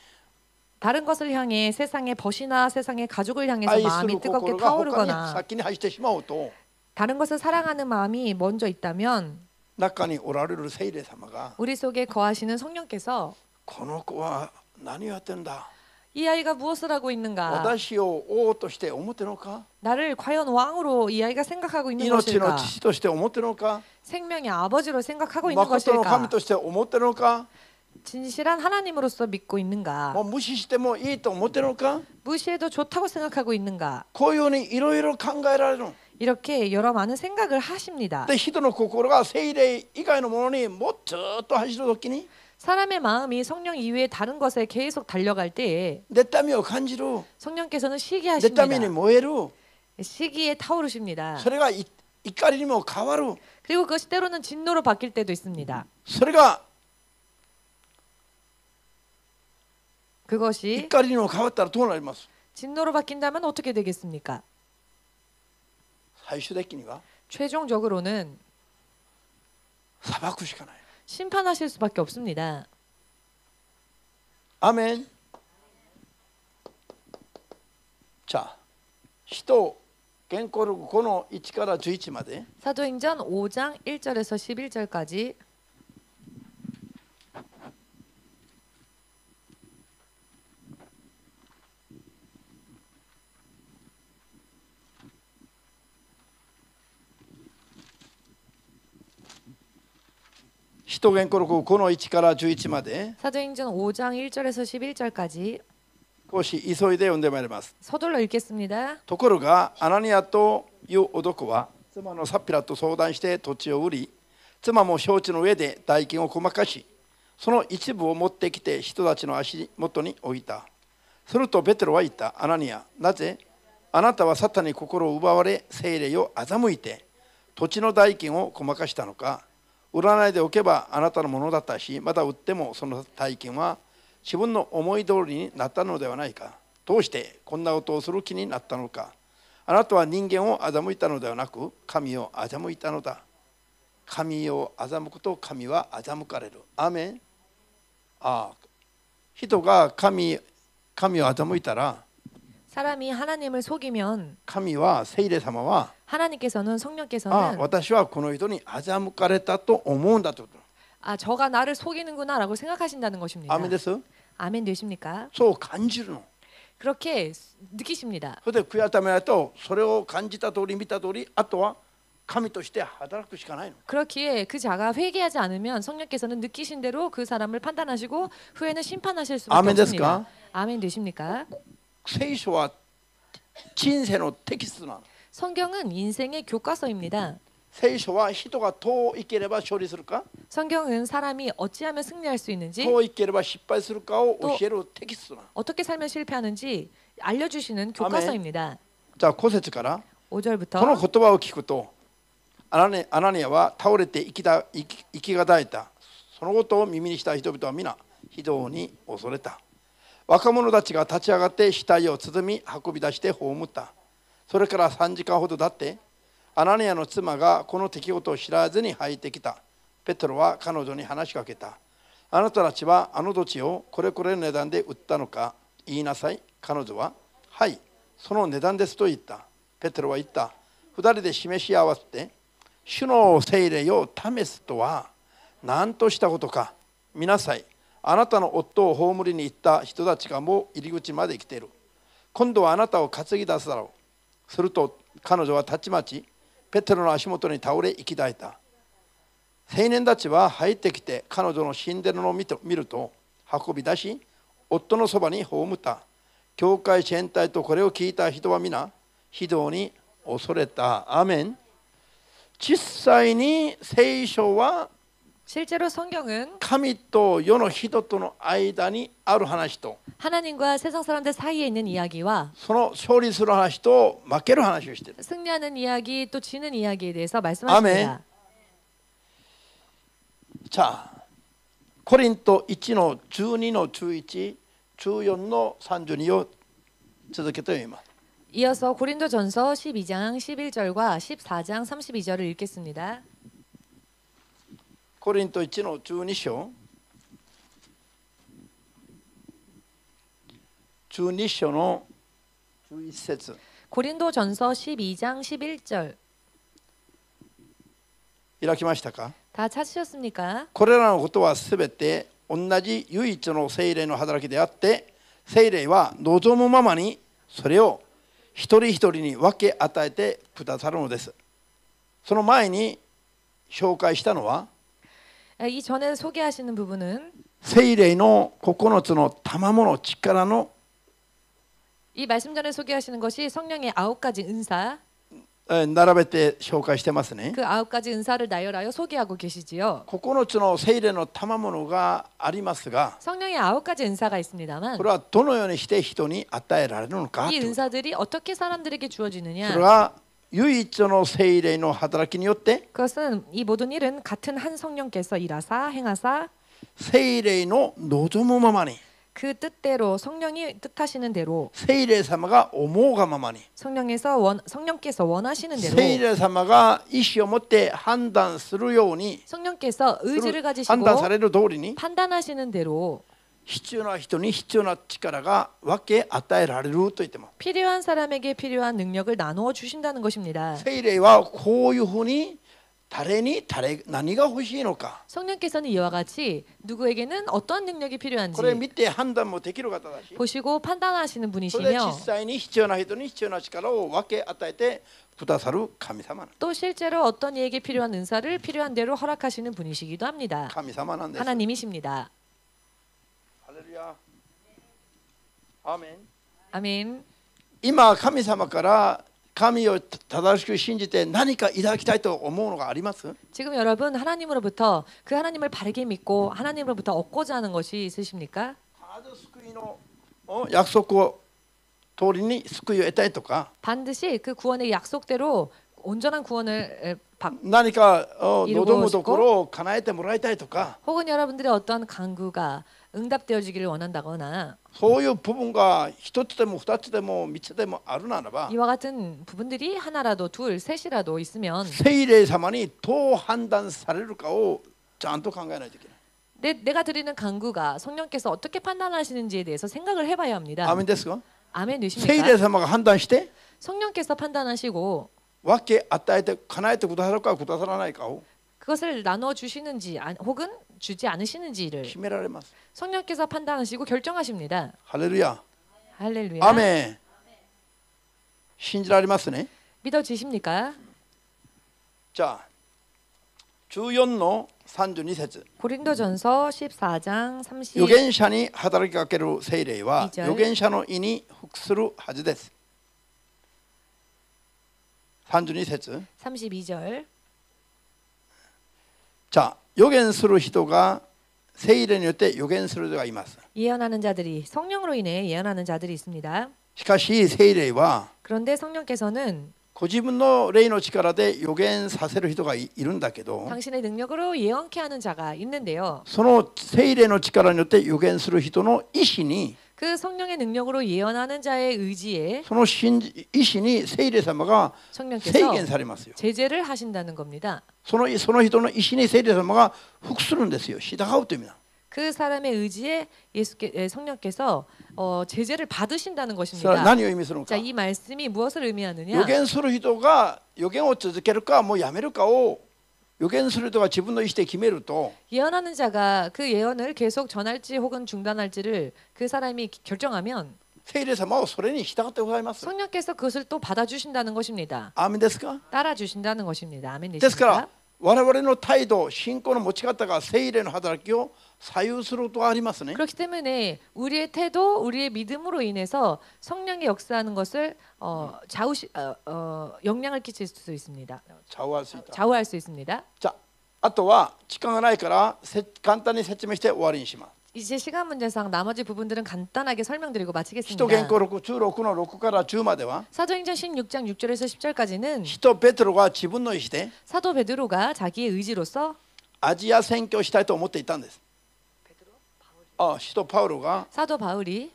다른 것을 향해 세상의 벗이나 세상의 가족을 향해서 愛す 마음이 る 뜨겁게 心が他に 타오르거나 先に走ってしまうと 다른 것을 사랑하는 마음이 먼저 있다면 中におられる聖霊様が 우리 속에 거하시는 성령께서 この子は何をやってんだ 이 아이가 무엇을 하고 있는가 私を王として思ってるのか 나를 과연 왕으로 이 아이가 생각하고 있는 命の 것일까 父として思ってるのか 생명의 아버지로 생각하고 있는 誠の神 것일까 として思ってるのか 진실한 하나님으로서 믿고 있는가 もう無視してもいいと思ってるのか 무시해도 좋다고 생각하고 있는가 こういうふうにいろいろ考えられるの 이렇게 여러 많은 생각을 하십니다. で人の心が聖霊以外のものにもうずっと走るときに 사람의 마음이 성령 이외에 다른 것에 계속 달려갈 때에 妬みを感じる、 성령께서는 妬みに 시기하십니다. 燃える、 시기에 타오르십니다. それが怒りにも変わる、 그리고 그것이 때로는 진노로 바뀔 때도 있습니다. それが 그것이 怒りにも変わったらどうなります？ 진노로 바뀐다면 어떻게 되겠습니까? 最終的には 최종적으로는 裁くしかない。 심판하실 수밖에 없습니다. アーメン。じゃあ使徒原稿録5の1から11まで 사도행전 5장 1절에서 11절까지 使徒原稿録5の1から11まで 사도행전 5장 1절에서 11절까지 少し急いで読んでまいります。 서둘러 읽겠습니다. ところがアナニアという男は妻のサピラと相談して土地を売り、妻も承知の上で代金をごまかし、その一部を持ってきて人たちの足元に置いた。するとペテロは言った。アナニア、なぜあなたはサタンに心を奪われ聖霊を欺いて土地の代金をごまかしたのか。売らないでおけばあなたのものだったし、また売ってもその代金は自分の思い通りになったのではないか。どうしてこんなことをする気になったのか。あなたは人間を欺いたのではなく神を欺いたのだ。神を欺くと神は欺かれる。アーメン。人が神を欺いたら 사람이 하나님을 속이면 神は聖霊様は 하나님께서는 성령께서는 私はこの人に欺かれたと思うんだと。 저가 나를 속이는구나라고 생각하신다는 것입니다. アーメンです。 아멘 되십니까? そう感じるの。 그렇게 느끼십니다. それで悔い改めないとそれを感じた通り見た通りあとは神として働くしかないの。 그렇기에 그 자가 회개하지 않으면 성령께서는 느끼신 대로 그 사람을 판단하시고 후에는 심판하실 수밖에 아멘 없습니다. 됐을까? 아멘 되십니까? 聖書は人生のテキストなの。 성경은 인생의 교과서입니다. 聖書は人がどう生きれば勝利するか、 성경은 사람이 어찌하면 승리할 수 있는지 どう生きれば失敗するかを教えるテキストなの。 어떻게 살면 실패하는지 알려주시는 교과서입니다. じゃあ5節から 5절부터 この言葉を聞くとアナニアは倒れて生きがたいた。そのことを耳にした人々は皆非道に恐れた。若者たちが立ち上がって死体を包み運び出して葬った。それから3時間ほど経ってアナニアの妻がこの出来事を知らずに入ってきた。ペテロは彼女に話しかけた。あなたたちはあの土地をこれこれの値段で売ったのか言いなさい。彼女ははい、その値段ですと言った。ペテロは言った。二人で示し合わせて主の聖霊を試すとは何としたことか。見なさい。あなたの夫を葬りに行った人たちがもう入り口まで来ている。今度はあなたを担ぎ出すだろう。すると彼女はたちまちペテロの足元に倒れ息絶えた。青年たちは入ってきて彼女の死んでいるのを見ると運び出し夫のそばに葬った。教会全体とこれを聞いた人は皆非道に恐れた。アーメン。実際に聖書は 실제로 성경은 神と世の人との間にある話と 하나님과 세상 사람들 사이에 있는 이야기와 その勝利する話と負ける話をしている。 승리하는 이야기 또 지는 이야기에 대해서 말씀하십니다. さあコリント1の12の11、14の32を続けて読みます。 이어서 고린도전서 12장 11절과 14장 32절을 읽겠습니다. コリント1の12章12章の11節 고린도전서 12장 11절 開きましたか？ 다 찾으셨습니까? これらのことはすべて同じ唯一の聖霊の働きであって聖霊は望むままにそれを一人一人に分け与えてくださるのです。その前に紹介したのは 이 전에 소개하시는 부분은 聖霊の9つの賜物力の 이 말씀 전에 소개하시는 것이 성령의 9가지 은사 並べて紹介してますね。 그 9가지 은사를 나열하여 소개하고 계시지요. 9つの聖霊の賜物がありますが、 성령의 9가지 은사가 있습니다만 これはどのようにして人に与えられるのか。 이 은사들이 어떻게 사람들에게 そ 주어지느냐? れは唯一の聖霊の働きによって、 그것은 이 모든 일은 같은 한 성령께서 일하사 행하사 聖霊の望むままに、 그 뜻대로 성령이 뜻하시는 대로 聖霊様が思うがままに、 성령께서 원하시는 聖 대로 霊様が意思を持って判断するように、 성령께서 의지를 判 가지시고 断される通りに 판단하시는 대로 必要な人に必要な力が分け与えられると言ってます。 필요한 사람에게 필요한 능력을 나누어 주신다는 것입니다. 聖霊はこういうふうに何が欲しいのか、 성령께서는 이와 같이 누구에게는 어떤 능력이 これ 필요한지 見て判断もできる方だし、 보시고 판단하시는 それで 분이시며 実際に必要な人に必要な力を分け与えてくださる神様なんです。 또 실제로 어떤 이에게 필요한 은사를 필요한 대로 허락하시는 분이시기도 합니다. 神様なんです。 하나님이십니다. ハレルヤ。アーメン。 아멘. 今神様から神を正しく信じて何かいただきたいと思うのがあります？ 지금 여러분 하나님으로부터 그 하나님을 바르게 믿고 하나님으로부터 얻고자 하는 것이 있으십니까? 必ず救いの約束を通りに救いを得たいとか、 반드시 그 구원의 약속대로 온전한 구원을 받 何か이루고望むところを叶えてもらいたいとか、 혹은 여러분들의 어떤 간구가 응답되어지기를 원한다거나 そういう部分が一つでも二つでも三つでもあるならば、 이와 같은 부분들이 하나라도 둘, 셋이라도 있으면 聖霊様にどう判断されるかをちゃんと考えないといけない。 내가 드리는 간구가 성령께서 어떻게 판단하시는지에 대해서 생각을 해봐야 합니다. アーメンですか？ 아멘 聖 되십니까? 霊様が判断して 성령께서 판단하시고 分け与えて叶えてくださるかくださらないかを 그것을 나눠 주시는지 혹은 주지 않으시는지를 決められます。 성령께서 판단하시고 결정하십니다. ハレルヤ。 할렐루야. アーメン。信じられますね。 믿어지십니까? じゃあ14の32節。 고린도전서 14장 預言者に働きかける聖霊は二절預言者の意に服するはずです。32節。 32절 じゃあ預言する人が聖霊によって預言する人がいます。 예언하는 자들이 성령으로 인해 예언하는 자들이 있습니다. しかし聖霊は 그런데 성령께서는 ご自分の霊の力で預言させる人がいるんだけど、 당신의 능력으로 예언케 하는 자가 있는데요. その聖霊の力によって預言する人の意志に 그 성령의 능력으로 예언하는 자의 의지에 その意志に聖霊様が制 성령께서 限されますよ。 제재를 하신다는 겁니다. その人の意志に聖霊様が服するんですよ。従うという意味だ。 그 사람의 의지에 성령께서 제재를 받으신다는 それは 것입니다. 何を意味するの 자, か。 이 말씀이 무엇을 의미하느냐? 預言する人が預言を続けるかもうやめるかを預言する人が自分の意思で決めると 예언하는 자가 그 예언을 계속 전할지 혹은 중단할지를 그 사람이 결정하면 聖霊様はそれに従ってございます。 성령께서 그것을 또 받아주신다는 것입니다. アーメンですか？ 따라주신다는 것입니다. 아멘 ですから 되십니까? 我々の態度、信仰の持ち方が聖霊の働きを左右することがありますね。 그렇기 때문에 우리의 태도, 우리의 믿음으로 인해서 성령이 역사하는 것을 영향을 끼칠 수 있습니다. 좌우할 수 있다。 좌우할 수 있습니다. じゃあ、あとは時間がないから簡単に説明して終わりにします。 이제 시간 문제상 나머지 부분들은 간단하게 설명드리고 使徒言 마치겠습니다. 行録16の6から10までは 사도행전 16장 6절에서 10절까지는 使徒ペテロが自分の意思で 사도 베드로가 자기의 의지로서 アジア宣教したいと思っていたんです。使徒パウロが 사도 바울이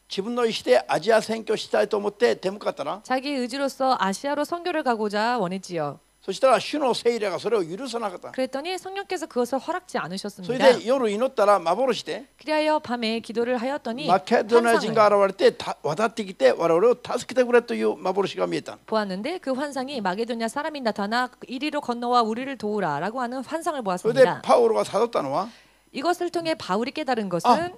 自分の意思でアジア宣教したいと思って手向かったら、 자기의 의지로서 아시아로 선교를 가고자 원했지요. そしたら主の聖霊がそれを許さなかった。 그랬더니 성령께서 그것을 허락지 それ 않으셨습니다. で夜祈ったら幻で 그리하여 밤에 기도를 하였더니 マケドニア人 환상을 が現れて渡ってきて我々を助けてくれという幻が見えた。 보았는데 그 환상이 마게도냐 사람이 나타나 이리로 건너와 우리를 도우라라고 하는 환상을 それで 보았습니다. パウロが悟ったのは 이것을 통해 바울이 깨달은 あ 것은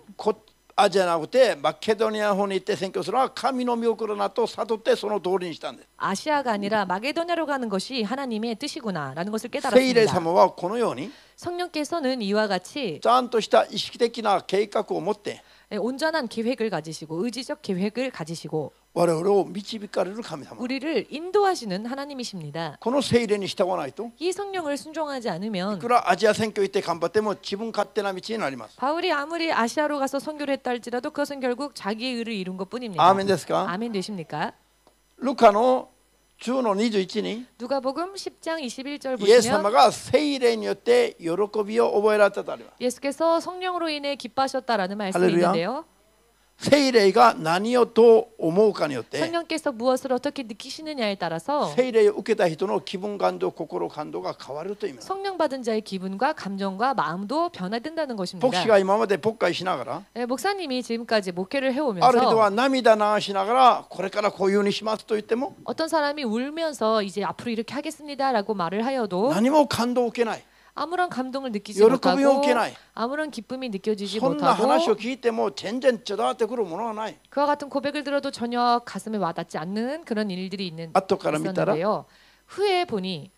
アジアじゃなくてマケドニア方に行って宣教するのは神の御心だと悟ってその通りにしたんです。 아시아가 아니라 마게도냐로 가는 것이 하나님의 뜻이구나라는 것을 聖霊 깨달았습니다. 様はこのように 성령께서는 이와 같이 ちゃんとした意識的な計画を持って 온전한 계획을 가지시고 의지적 계획을 가지시고 我々を導かれる神様。 우리를 인도하시는 하나님이십니다. この聖霊に従わないと、 이 성령을 순종하지 い 않으면 くらアジア選挙行って頑張っても自分勝手な道になります。 바울이 아무리 아시아로 가서 선교를 했다 할지라도 그것은 결국 자기의 의를 이룬 것뿐입니다. アーメンですか？ 아멘 되십니까? ルカの10の21に 누가복음 10장 21절 イエス様 보시면 が聖霊によって喜びを覚えられたとあります。 예수께서 성령으로 인해 기뻐하셨다라는 말씀이 할렐루야. 있는데요. 聖霊が何をどう思うかによって 성령께서 무엇을 어떻게 느끼시느냐에 따라서 聖霊を受けた人の気分感動、心感動が変わると言います。 성령 받은 자의 기분과 감정과 마음도 변화된다는 것입니다. 牧師が今まで牧会しながら 네, 목사님이 지금까지 목회를 ある人 해오면서 は涙流しながらこれからこういうふうにしますと言っても 어떤 사람이 울면서 이제 앞으로 이렇게 하겠습니다라고 말을 하여도 何も感動を受けない。 아무런 감동을 느끼지 喜びを 못하고 受けない。 아무런 기쁨이 느껴지지 そんな話を 못하고 聞いても全然伝わってくるものはない。 그와 같은 고백을 들어도 전혀 가슴에 와닿지 않는 그런 일들이後から見たら 있었는데요. 후에 보니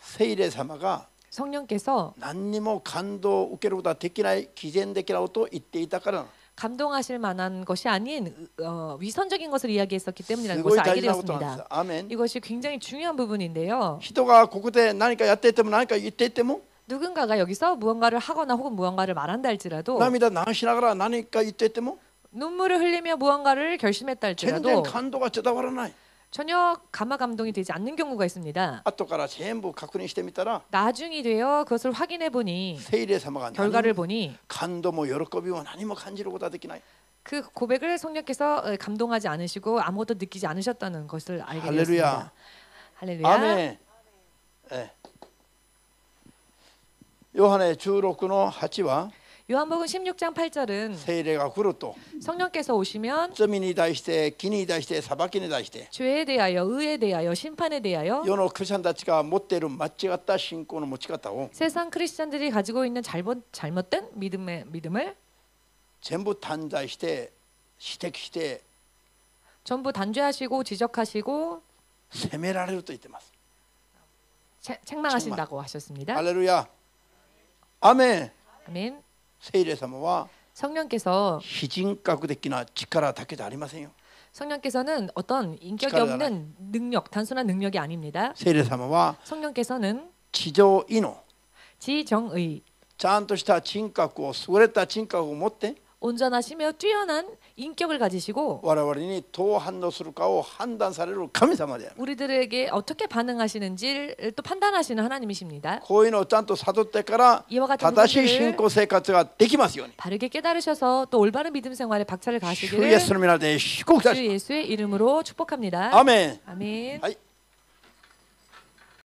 聖霊様が 성령께서 何にも感動を受けることができない偽善的なことを言っていたからなの。 감동하실 만한 것이 아닌 위선적인 것을 이야기했었기 す 때문이라는 ごい 것을 大 알게 事なことなんです 되었습니다. よ。アーメン。 이것이 굉장히 중요한 부분인데요. 人がここで何かやっていても何か言っていても 누군가가 여기서 무언가를 하거나 혹은 무언가를 말한다 할지라도 涙流しながら何か言っていても 눈물을 흘리며 무언가를 결심했다 全然 할지라도 感動が伝わらない。 전혀 감화 감동이 되지 않는 경우가 있습니다. 後から全部確認してみたら 나중이 되어 그것을 확인해 보니 聖霊様が何 결과를 も 보니 感動も喜びも何も感じることができない。 그 고백을 성령께서 감동하지 않으시고 아무것도 느끼지 않으셨다는 것을 알게 할렐루야. 되었습니다. 할렐루야. アーメン。ヨハネ16の8は 요한복음 16장 8절은 聖霊が来ると 성령께서 오시면 罪に対して義に対して裁きに対して 죄에 대하여 의에 대하여 심판에 대하여 世のクリスチャンたちが持っている間違った信仰の持ち方を 세상 크리스찬들이 가지고 있는 잘못된 믿음을 全部断罪して指摘して 전부 단죄하시고 지적하시고 責められると言ってます。 책망하신다고 하셨습니다. ハレルヤ。アーメン。 아멘. 聖霊様は 성령께서 非人格的な力だけじゃありませんよ。 성령께서는 어떤 인격이力じゃない。 없는 능력, 단순한 능력이 아닙니다. 聖霊様は 성령께서는 地上異の 지정의 ちゃんとした人格を優れた人格を持って 온전하시며 뛰어난 인격을 가지시고 我々にどう反応するかを判断される神様である。 우리들에게 어떻게 반응하시는지를 또 판단하시는 하나님이십니다. こういうのをちゃんと悟ってから 이와 같은 正しい 부분들을 信仰生活ができますように。 바르게 깨달으셔서 또 올바른 믿음 생활에 박차를主イエ 가시기를 スの皆で祝福いた 주 します。 예수의 이름으로 축복합니다. アーメン。 아멘. はい。